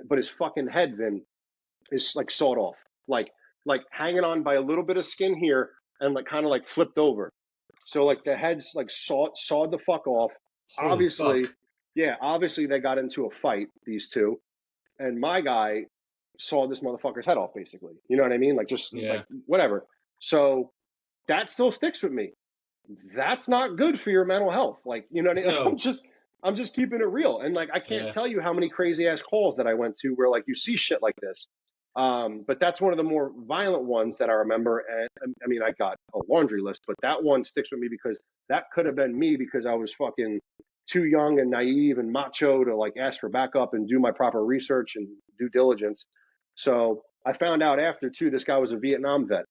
But his fucking head, Vin, is like sawed off, like hanging on by a little bit of skin here, and like kind of like flipped over. So like the head's like sawed the fuck off. Holy Obviously, fuck. yeah, obviously they got into a fight, these two, and my guy sawed this motherfucker's head off, basically. You know what I mean? Like, just like whatever. So that still sticks with me. That's not good for your mental health. Like, you know what I mean? No. I'm just keeping it real. And like, I can't tell you how many crazy ass calls that I went to where like you see shit like this. But that's one of the more violent ones that I remember. And I mean, I got a laundry list, but that one sticks with me because that could have been me, because I was fucking too young and naive and macho to like ask for backup and do my proper research and due diligence. So I found out after too, this guy was a Vietnam vet.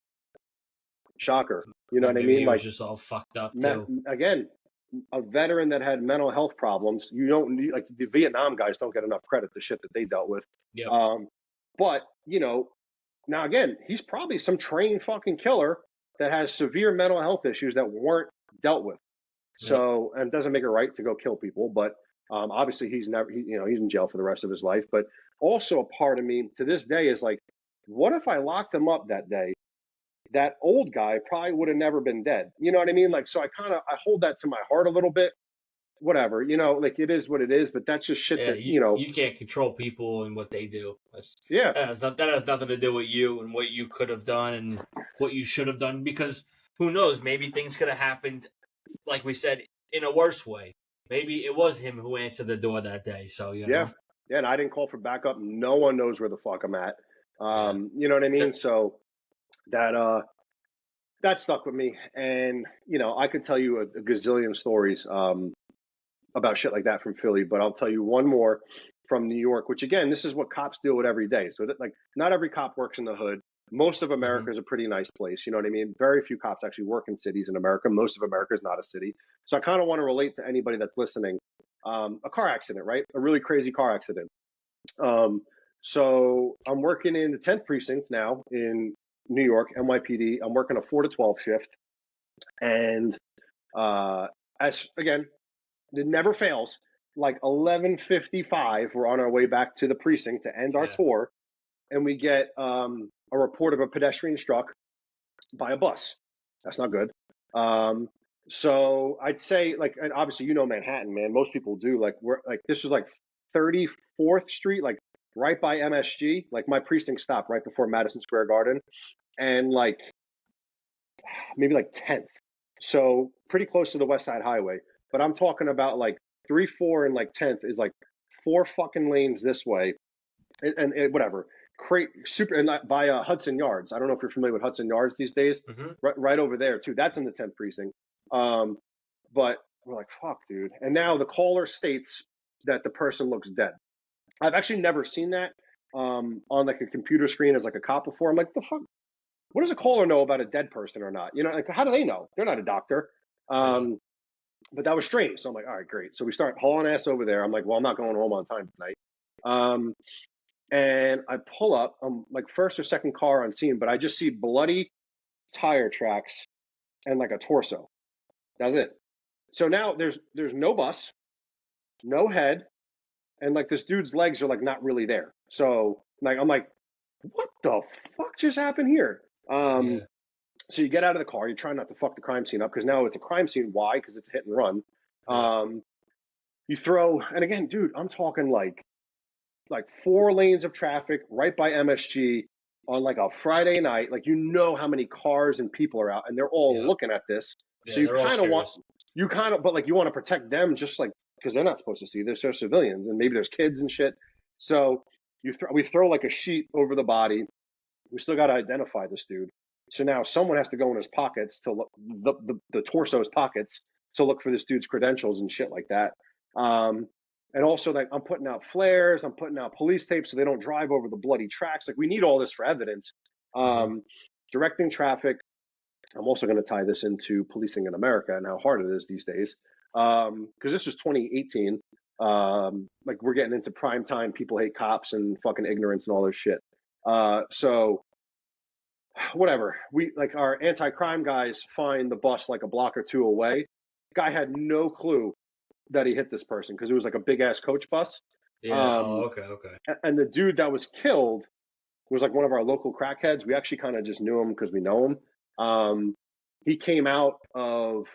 Shocker. You know what I mean? He like, was just all fucked up too. Again, a veteran that had mental health problems. You don't need, like, the Vietnam guys don't get enough credit, the shit that they dealt with. Yep. But now again, he's probably some trained fucking killer that has severe mental health issues that weren't dealt with. So, and it doesn't make it right to go kill people, but obviously he's in jail for the rest of his life. But also a part of me to this day is like, what if I locked him up that day? That old guy probably would have never been dead. You know what I mean? Like, so I hold that to my heart a little bit. Whatever, like, it is what it is, but that's just shit that, you can't control people and what they do. That has nothing to do with you and what you could have done and what you should have done, because who knows, maybe things could have happened, like we said, in a worse way. Maybe it was him who answered the door that day. So, Yeah, and I didn't call for backup. No one knows where the fuck I'm at. You know what I mean? So that stuck with me. And, I could tell you a gazillion stories about shit like that from Philly, but I'll tell you one more from New York, which, again, this is what cops deal with every day. So that, like, not every cop works in the hood. Most of America is a pretty nice place. You know what I mean? Very few cops actually work in cities in America. Most of America is not a city. So I kind of want to relate to anybody that's listening. A car accident, right? A really crazy car accident. So I'm working in the 10th precinct now in New York, NYPD. I'm working a 4 to 12 shift. And as again, it never fails. Like 11:55, we're on our way back to the precinct to end our tour. And we get a report of a pedestrian struck by a bus. That's not good. So I'd say, like, and obviously, Manhattan, man, most people do. Like, this was like 34th Street, like right by MSG. Like, my precinct stopped right before Madison Square Garden, and like maybe like 10th. So pretty close to the West Side Highway. But I'm talking about like 3, 4, and like 10th is like 4 fucking lanes this way, and whatever. Super, and by Hudson Yards. I don't know if you're familiar with Hudson Yards these days. Right over there too. That's in the 10th precinct. But we're like, fuck, dude. And now the caller states that the person looks dead. I've actually never seen that on like a computer screen as like a cop before. I'm like, the fuck? What does a caller know about a dead person or not? Like, how do they know? They're not a doctor. But that was strange. So I'm like, all right, great. So we start hauling ass over there. I'm like, well, I'm not going home on time tonight. And I pull up, I'm like first or second car on scene, but I just see bloody tire tracks and like a torso. That's it. So now there's no bus, no head, and like this dude's legs are like not really there. So like I'm like, what the fuck just happened here? Yeah. So you get out of the car, you try not to fuck the crime scene up because now it's a crime scene. Why? Because it's a hit and run. Yeah. You throw, and again, dude, I'm talking like 4 lanes of traffic right by MSG on like a Friday night. Like you know how many cars and people are out, and they're all looking at this. Yeah, So you they're all kind of want, curious. but like you want to protect them just like because they're not supposed to see. They're so civilians, and maybe there's kids and shit. So we throw like a sheet over the body. We still got to identify this dude. So now someone has to go in his pockets to look the torso's pockets to look for this dude's credentials and shit like that. And also, like, I'm putting out flares, I'm putting out police tape so they don't drive over the bloody tracks. Like, we need all this for evidence. Directing traffic. I'm also going to tie this into policing in America and how hard it is these days. Because this was 2018. Like, we're getting into prime time. People hate cops and fucking ignorance and all this shit. So, whatever. We like our anti-crime guys find the bus like a block or two away. Guy had no clue that he hit this person because it was like a big ass coach bus. Yeah. Okay. And the dude that was killed was like one of our local crackheads. We actually kind of just knew him because we know him. He came out of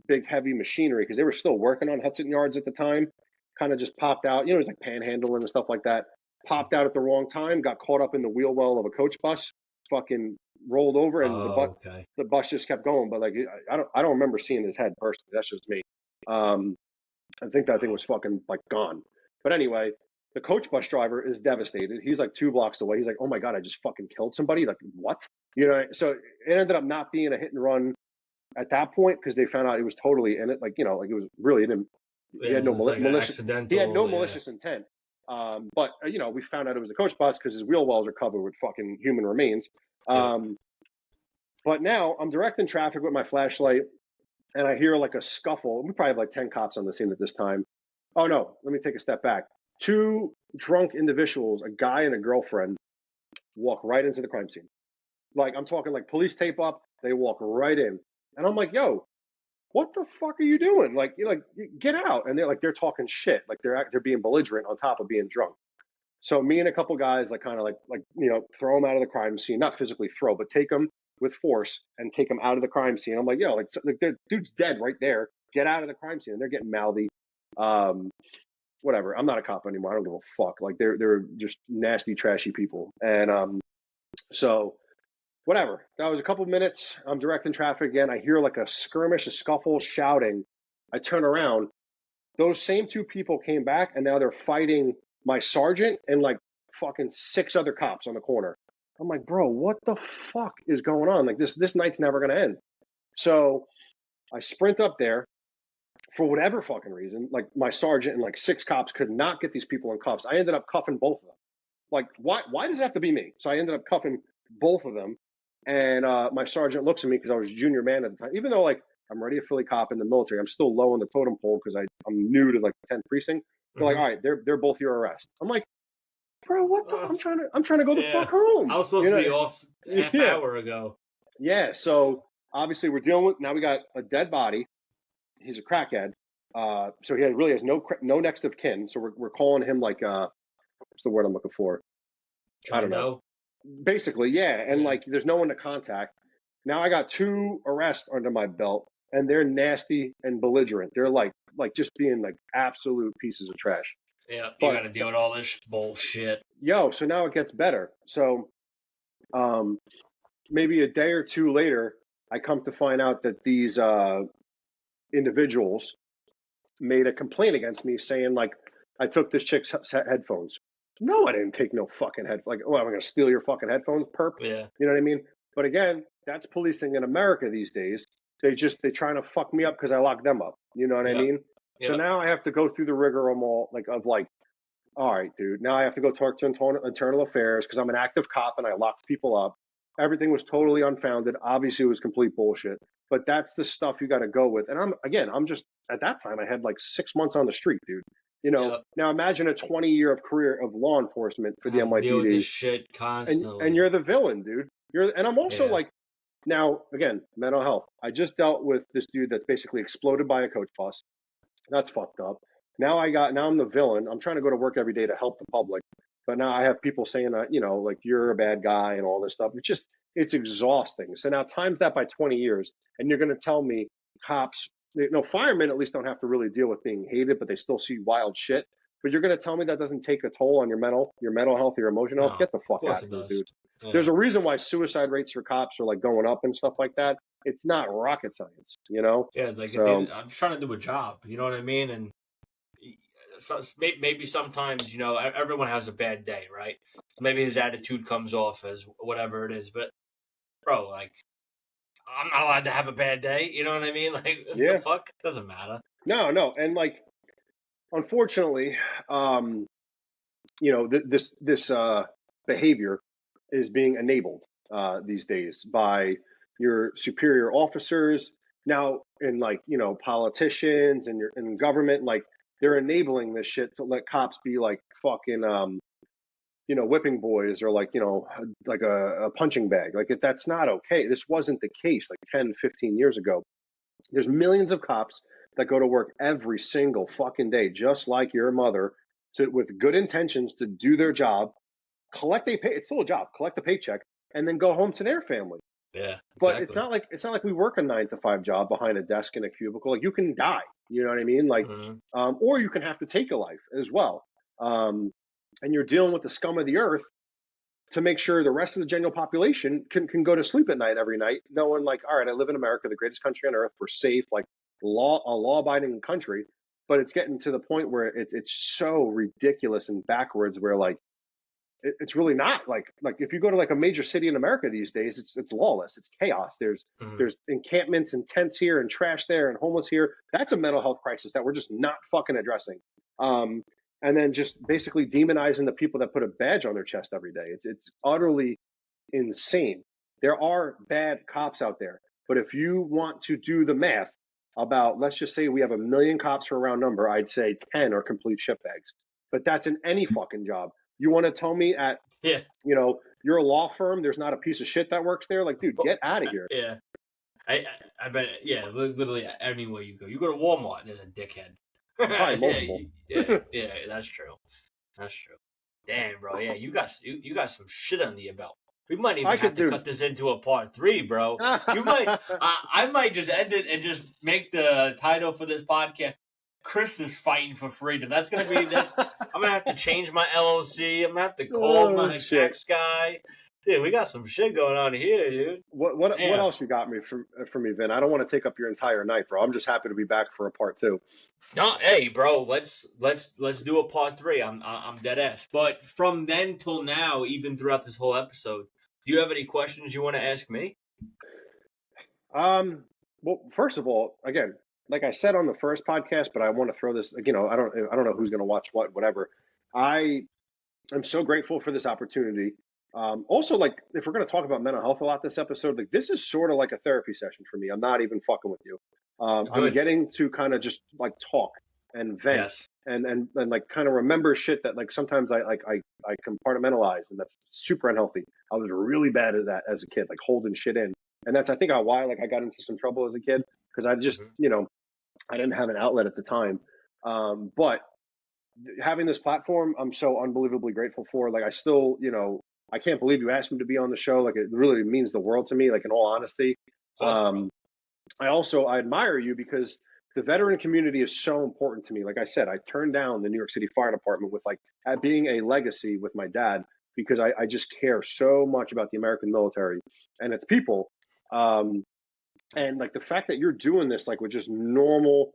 big heavy machinery because they were still working on Hudson Yards at the time. Kind of just popped out. You know, it was like panhandling and stuff like that. Popped out at the wrong time. Got caught up in the wheel well of a coach bus. Fucking rolled over, and the bus just kept going. But like, I don't remember seeing his head personally. That's just me. I think that thing was fucking like gone. But anyway, the coach bus driver is devastated. He's like 2 blocks away. He's like, "Oh my god, I just fucking killed somebody!" Like what? You know? So it ended up not being a hit and run at that point because they found out it was totally in it. Like you know, like it was really didn't. He had no malicious. He had no malicious intent. But you know, we found out it was a coach bus because his wheel wells are covered with fucking human remains. But now I'm directing traffic with my flashlight. And I hear like a scuffle. We probably have like 10 cops on the scene at this time. Oh no, let me take a step back. 2 drunk individuals, a guy and a girlfriend, walk right into the crime scene. Like I'm talking like police tape up, they walk right in. And I'm like, yo, what the fuck are you doing? Like, you're like, get out. And they're talking shit. Like they're being belligerent on top of being drunk. So me and a couple guys like kind of like you know, throw them out of the crime scene, not physically throw, but take them with force and take him out of the crime scene. I'm like, yo, like the dude's dead right there. Get out of the crime scene. And they're getting mouthy. Whatever. I'm not a cop anymore. I don't give a fuck. Like they're just nasty, trashy people. And so whatever. That was a couple minutes. I'm directing traffic again. I hear like a skirmish, a scuffle, shouting. I turn around. Those same 2 people came back, and now they're fighting my sergeant and like fucking 6 other cops on the corner. I'm like, bro, what the fuck is going on? Like this night's never gonna end. So I sprint up there for whatever fucking reason. Like my sergeant and like 6 cops could not get these people in cuffs. I ended up cuffing both of them. Like, why does it have to be me? So I ended up cuffing both of them. And my sergeant looks at me because I was junior man at the time. Even though like I'm already a Philly cop in the military, I'm still low on the totem pole because I'm new to like the 10th precinct. They're like, all right, they're both your arrest. I'm like, bro, what the? I'm trying to go the fuck home. I was supposed to be off half hour ago. Yeah. So obviously we're dealing with now. We got a dead body. He's a crackhead. So he really has no next of kin. So we're calling him like what's the word I'm looking for? I don't know. Basically, yeah. And like there's no one to contact. Now I got 2 arrests under my belt, and they're nasty and belligerent. They're like just being like absolute pieces of trash. Yeah, you got to deal with all this bullshit. Yo, so now it gets better. So maybe a day or 2 later, I come to find out that these individuals made a complaint against me saying, like, I took this chick's headphones. No, I didn't take no fucking headphones. Like, oh, I'm going to steal your fucking headphones, perp? Yeah. You know what I mean? But again, that's policing in America these days. They trying to fuck me up because I locked them up. You know what I mean? So now I have to go through the rigmarole of all right, dude, now I have to go talk to internal affairs because I'm an active cop and I locked people up. Everything was totally unfounded. Obviously, it was complete bullshit. But that's the stuff you got to go with. And I'm just, at that time, I had like 6 months on the street, dude. You know, Yep. now imagine a 20-year of career of law enforcement for the Has to deal with this NYPD, shit and constantly. you're the villain, dude. And I'm also Yeah. like, now again, mental health. I just dealt with this dude that's basically exploded by a coach bus. That's fucked up. Now I'm the villain. I'm trying to go to work every day to help the public, but now I have people saying that, like you're a bad guy and all this stuff. It's exhausting. So now times that by 20 years, and you're going to tell me cops, firemen at least don't have to really deal with being hated, but they still see wild shit. But you're going to tell me that doesn't take a toll on your mental health, your emotional health? No, Get the of fuck course out it of here, does. dude. Yeah. There's a reason why suicide rates for cops are like going up and stuff like that. It's not rocket science, Yeah, like So I'm trying to do a job. You know what I mean? And so maybe sometimes everyone has a bad day, right? Maybe his attitude comes off as whatever it is, but bro, like I'm not allowed to have a bad day. You know what I mean? Like what the yeah, fuck? Doesn't matter. no, and like unfortunately, this behavior is being enabled these days by your superior officers. Now, in like politicians and in government, like they're enabling this shit to let cops be like fucking whipping boys or like a punching bag. Like that's not okay. This wasn't the case like 10, 15 years ago. There's millions of cops that go to work every single fucking day, just like your mother, with good intentions to do their job, collect a pay. It's still a job. Collect the paycheck and then go home to their family. Yeah, But exactly. it's not like we work a 9 to 5 job behind a desk in a cubicle. Like you can die. You know what I mean? Like, or you can have to take a life as well. And you're dealing with the scum of the earth to make sure the rest of the general population can go to sleep at night every night, knowing like, all right, I live in America, the greatest country on earth. We're safe, like a law abiding country. But it's getting to the point where it's so ridiculous and backwards where like it's really not like if you go to like a major city in America these days, it's lawless, it's chaos. There's encampments and tents here and trash there and homeless here. That's a mental health crisis that we're just not fucking addressing. And then just basically demonizing the people that put a badge on their chest every day. It's utterly insane. There are bad cops out there, but if you want to do the math about, let's just say we have 1 million cops for a round number, I'd say 10 are complete shitbags. But that's in any fucking job. You want to tell me at Yeah. you're a law firm, there's not a piece of shit that works there? Like, dude, get out of here. Yeah. I bet. Yeah, literally anywhere you go. You go to Walmart, there's a dickhead. Probably multiple. Yeah, that's true. That's true. Damn, bro. Yeah, you got some shit under your belt. We might even have to cut this into a part 3, bro. You might. I might just end it and just make the title for this podcast. Chris is fighting for freedom. That's gonna be that. I'm gonna have to change my LLC. I'm gonna have to call my tax guy. Dude, we got some shit going on here, dude. What else you got me from me, Vin? I don't want to take up your entire night, bro. I'm just happy to be back for a part 2. No, hey, bro, let's do a part 3. I'm dead ass. But from then till now, even throughout this whole episode, do you have any questions you want to ask me? Well, first of all, again, like I said on the first podcast, but I want to throw this. I don't know who's going to watch whatever. I am so grateful for this opportunity. Also, like if we're going to talk about mental health a lot this episode, like this is sort of like a therapy session for me. I'm not even fucking with you. I'm getting to kind of just like talk and vent. Yes. And like kind of remember shit that like sometimes I compartmentalize, and that's super unhealthy. I was really bad at that as a kid, like holding shit in. And that's, I think, why like I got into some trouble as a kid, because I just, I didn't have an outlet at the time. But having this platform, I'm so unbelievably grateful for. Like I still, I can't believe you asked me to be on the show. Like it really means the world to me, like in all honesty. I admire you because the veteran community is so important to me. Like I said, I turned down the New York City Fire Department with like being a legacy with my dad, because I just care so much about the American military and its people. And like the fact that you're doing this like with just normal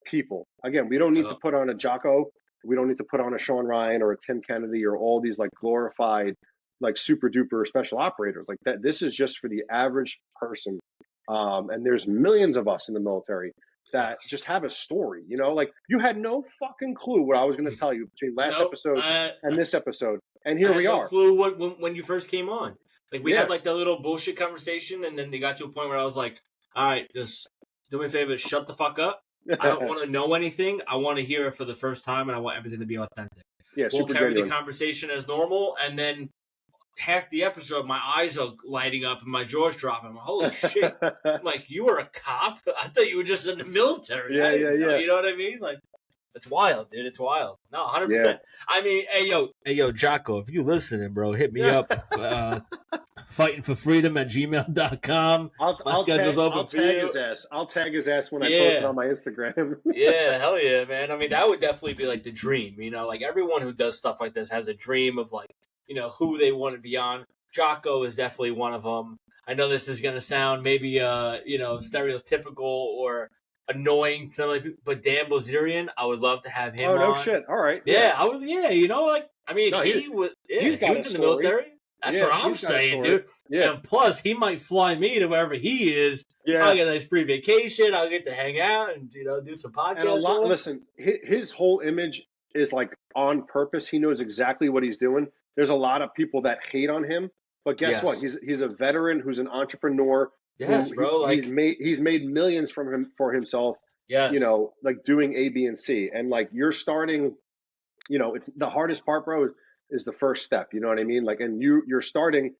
people. Again, we don't need to put on a Jocko. We don't need to put on a Sean Ryan or a Tim Kennedy or all these like glorified, like super duper special operators. Like that, this is just for the average person. And there's millions of us in the military that just have a story, like you had no fucking clue what I was going to tell you between last episode and this episode. And here we are. No clue when you first came on. Like we had like the little bullshit conversation, and then they got to a point where I was like, all right, just do me a favor, shut the fuck up. I don't want to know anything. I want to hear it for the first time, and I want everything to be authentic. Yeah, We'll super carry genuine. the conversation as normal, and then half the episode, my eyes are lighting up and my jaw's dropping. I'm like, holy shit! I'm like, you were a cop? I thought you were just in the military. Yeah, I didn't know. yeah. You know what I mean? Like, it's wild, dude. It's wild. No, 100%. Yeah. I mean, hey, yo, Jocko, if you listening, bro, hit me up. fightingforfreedom@gmail.com. I'll schedule's open for tag you. his ass. I'll tag his ass when I post it on my Instagram. Yeah, hell yeah, man. I mean, that would definitely be like the dream, you know, like everyone who does stuff like this has a dream of like, you know, who they want to be on. Jocko is definitely one of them. I know this is going to sound maybe, you know, stereotypical or annoying to some people, but Dan Bilzerian, I would love to have him Oh, no on. shit. All right. Yeah, I would, you know, like, I mean, No, he was he's got in a the story. military. That's what I'm saying, dude. Yeah. And plus, he might fly me to wherever he is. Yeah. I'll get a nice free vacation. I'll get to hang out and, you know, do some podcasts. And listen, his whole image is like on purpose. He knows exactly what he's doing. There's a lot of people that hate on him, but guess what? He's a veteran who's an entrepreneur. Yes, bro. Like he's made millions for himself. Yes. You know, like doing A, B, and C. And like you're starting, you know, it's the hardest part, bro, is the first step. You know what I mean? Like, and you're starting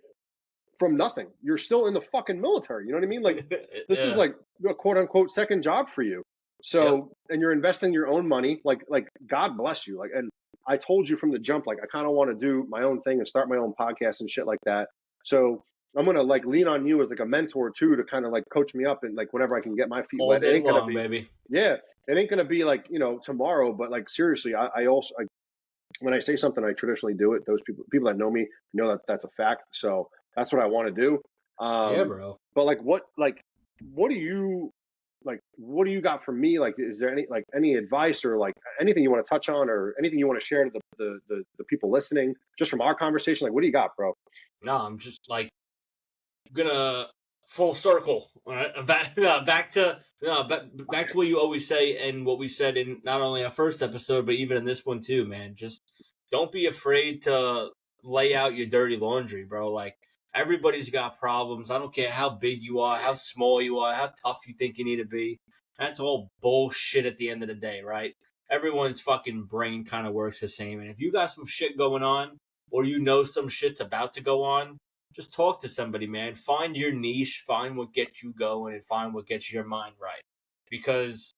from nothing. You're still in the fucking military. You know what I mean? Like this is like a quote unquote second job for you. So, and you're investing your own money. Like God bless you. Like, and I told you from the jump, like I kind of want to do my own thing and start my own podcast and shit like that. So I'm gonna like lean on you as like a mentor too to kind of like coach me up and like whenever I can get my feet wet. All day long, baby. Yeah, it ain't gonna be like, you know, tomorrow, but like seriously, I also when I say something, I traditionally do it. Those people that know me know that that's a fact. So that's what I want to do. Yeah, bro. But like, what do you got for me? Like, is there any advice or like anything you want to touch on or anything you want to share to the people listening just from our conversation? Like, what do you got, bro? No, I'm just like gonna full circle. All right? Back to what you always say and what we said in not only our first episode but even in this one too, man. Just don't be afraid to lay out your dirty laundry, bro. Like everybody's got problems. I don't care how big you are, how small you are, how tough you think you need to be. That's all bullshit at the end of the day, right? Everyone's fucking brain kind of works the same. And if you got some shit going on or you know some shit's about to go on, just talk to somebody, man. Find your niche, find what gets you going, and find what gets your mind right. Because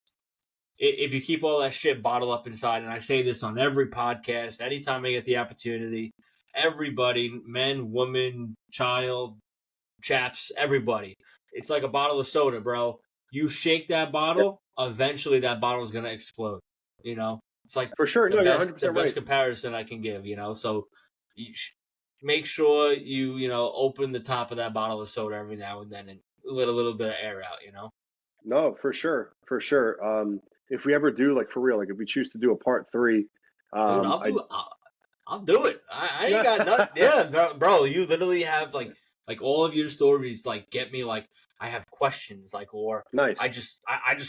if you keep all that shit bottled up inside, and I say this on every podcast, anytime I get the opportunity, everybody, men, women, child, chaps, everybody, it's like a bottle of soda, bro. You shake that bottle, eventually that bottle is going to explode. You know? It's like for sure. the No, best, 100% the best right. comparison I can give, you know? So make sure you open the top of that bottle of soda every now and then and let a little bit of air out, you know? No, for sure. If we ever do, like for real, like if we choose to do a part 3, Dude, I'll do it. I ain't got nothing. Yeah, bro, you literally have like all of your stories like get me like I have questions like or nice. I just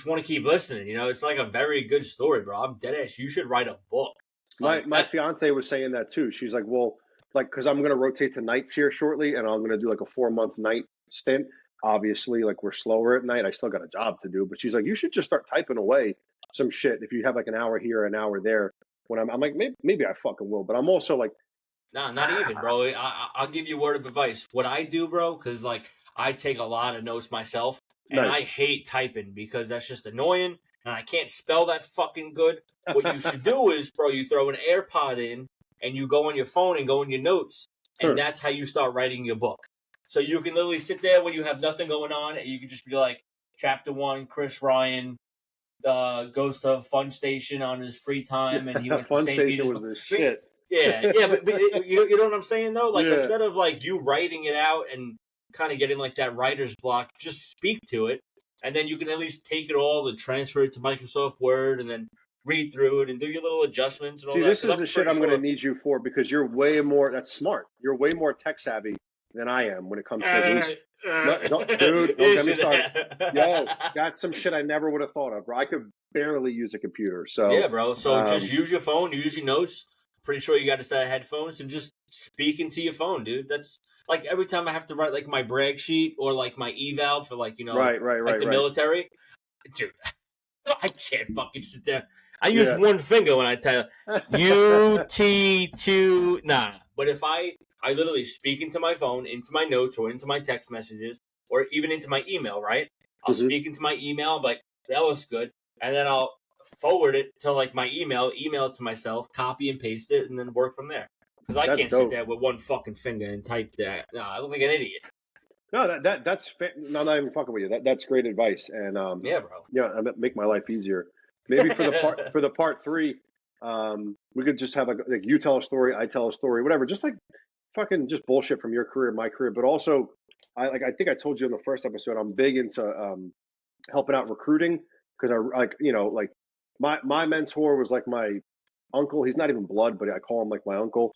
want to keep listening. You know, it's like a very good story, bro. I'm dead ass. You should write a book. Like, my fiance was saying that too. She's like, well, like, because I'm gonna rotate to nights here shortly, and I'm gonna do like a 4-month night stint. Obviously, like we're slower at night. I still got a job to do, but she's like, you should just start typing away some shit. If you have like an hour here, an hour there. When I'm like, maybe I fucking will, but I'm also like, nah, not even, bro. I'll give you a word of advice. What I do, bro, because like I take a lot of notes myself, and nice. I hate typing because that's just annoying, and I can't spell that fucking good. What you should do is, bro, you throw an AirPod in, and you go on your phone and go in your notes, and that's how you start writing your book. So you can literally sit there when you have nothing going on, and you can just be like, Chapter 1, Chris Ryan goes to a fun station on his free time, and he went to St. Petersburg. Was the shit. Yeah, but you know what I'm saying though? Like instead of like you writing it out and kind of getting like that writer's block, just speak to it, and then you can at least take it all and transfer it to Microsoft Word, and then read through it and do your little adjustments and all that. This is the shit I'm going to need you for because you're way more. That's smart. You're way more tech savvy than I am when it comes to these. Dude, don't get me started. Yo, that's some shit I never would have thought of, bro. I could barely use a computer. So yeah, bro. So just use your phone, use your notes. Pretty sure you got a set of headphones and just speak into your phone, dude. That's like every time I have to write like my brag sheet or like my eval for like, you know, right, the military. Dude, I can't fucking sit there. I use one finger when I tell UT2. Nah. But if I literally speak into my phone, into my notes, or into my text messages, or even into my email, right? I'll speak into my email, like, that looks good. And then I'll forward it to like my email it to myself, copy and paste it, and then work from there. Because I can't sit there with one fucking finger and type that. No, I look like an idiot. No, that's no, I'm not even fucking with you. That's great advice, and yeah, bro. Yeah, make my life easier. Maybe for the part 3, we could just have like you tell a story, I tell a story, whatever. Just like fucking just bullshit from your career, my career, but also I think I told you in the first episode, I'm big into helping out recruiting because I like like my mentor was like my uncle. He's not even blood, but I call him like my uncle.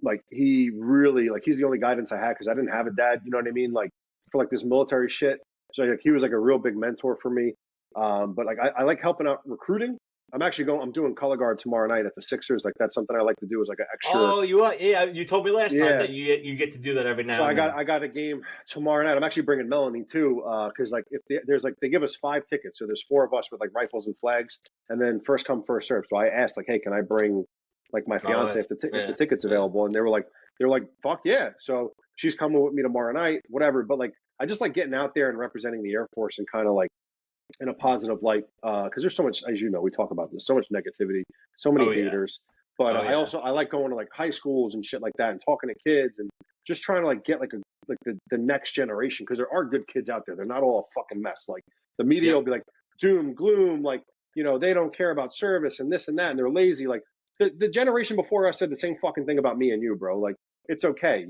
Like he really like he's the only guidance I had because I didn't have a dad. You know what I mean? Like for like this military shit. So like he was like a real big mentor for me. But like I like helping out recruiting. I'm doing color guard tomorrow night at the Sixers. Like that's something I like to do as like an extra. Oh, you are? Yeah, you told me last time that you get to do that every now. So I got a game tomorrow night. I'm actually bringing Melanie too, because like if there's like they give us 5 tickets, so there's 4 of us with like rifles and flags, and then first come first serve. So I asked like, hey, can I bring like my fiance if the ticket's available? And they were like fuck yeah. So she's coming with me tomorrow night, whatever. But like I just like getting out there and representing the Air Force and kind of like in a positive light, because there's so much, as you know, we talk about this, so much negativity, so many haters. But I like going to like high schools and shit like that and talking to kids and just trying to like get like the next generation, because there are good kids out there. They're not all a fucking mess. Like the media will be like doom, gloom, like they don't care about service and this and that, and they're lazy. Like the generation before us said the same fucking thing about me and you, bro. Like it's okay,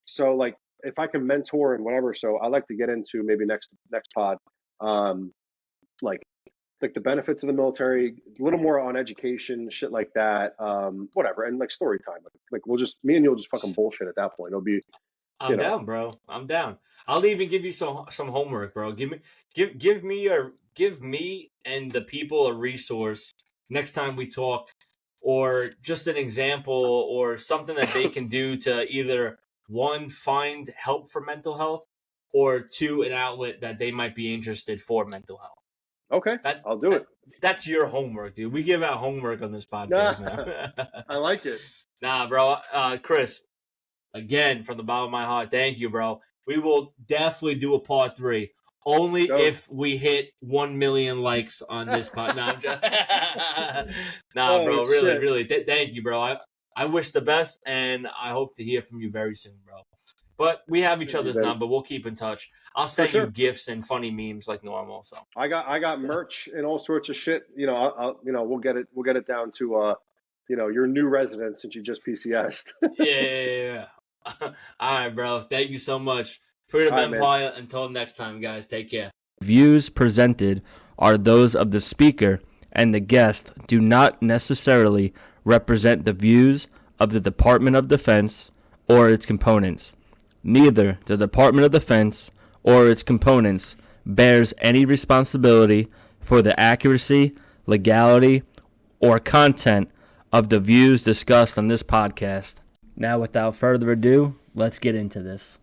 So like if I can mentor and whatever, so I like to get into maybe next pod. Like the benefits of the military, a little more on education, shit like that, whatever, and like story time. Like we'll just me and you'll just fucking bullshit at that point. It'll be. I'm down, bro. I'm down. I'll even give you some homework, bro. Give me and the people a resource next time we talk, or just an example or something that they can do to either 1, find help for mental health, or 2, an outlet that they might be interested for mental health. Okay, I'll do it. That's your homework, dude. We give out homework on this podcast now. I like it. Nah, bro. Chris, again, from the bottom of my heart, thank you, bro. We will definitely do a part 3. Only if we hit 1 million likes on this pod. Nah, bro. Really. Thank you, bro. I wish the best, and I hope to hear from you very soon, bro. But we have each other's number. We'll keep in touch. I'll send you gifts and funny memes like normal. So I got merch and all sorts of shit. We'll get it down to your new residence since you just PCS'd. yeah. All right, bro. Thank you so much. Freedom Empire. Man. Until next time, guys. Take care. Views presented are those of the speaker, and the guest do not necessarily represent the views of the Department of Defense or its components. Neither the Department of Defense or its components bears any responsibility for the accuracy, legality, or content of the views discussed on this podcast. Now, without further ado, let's get into this.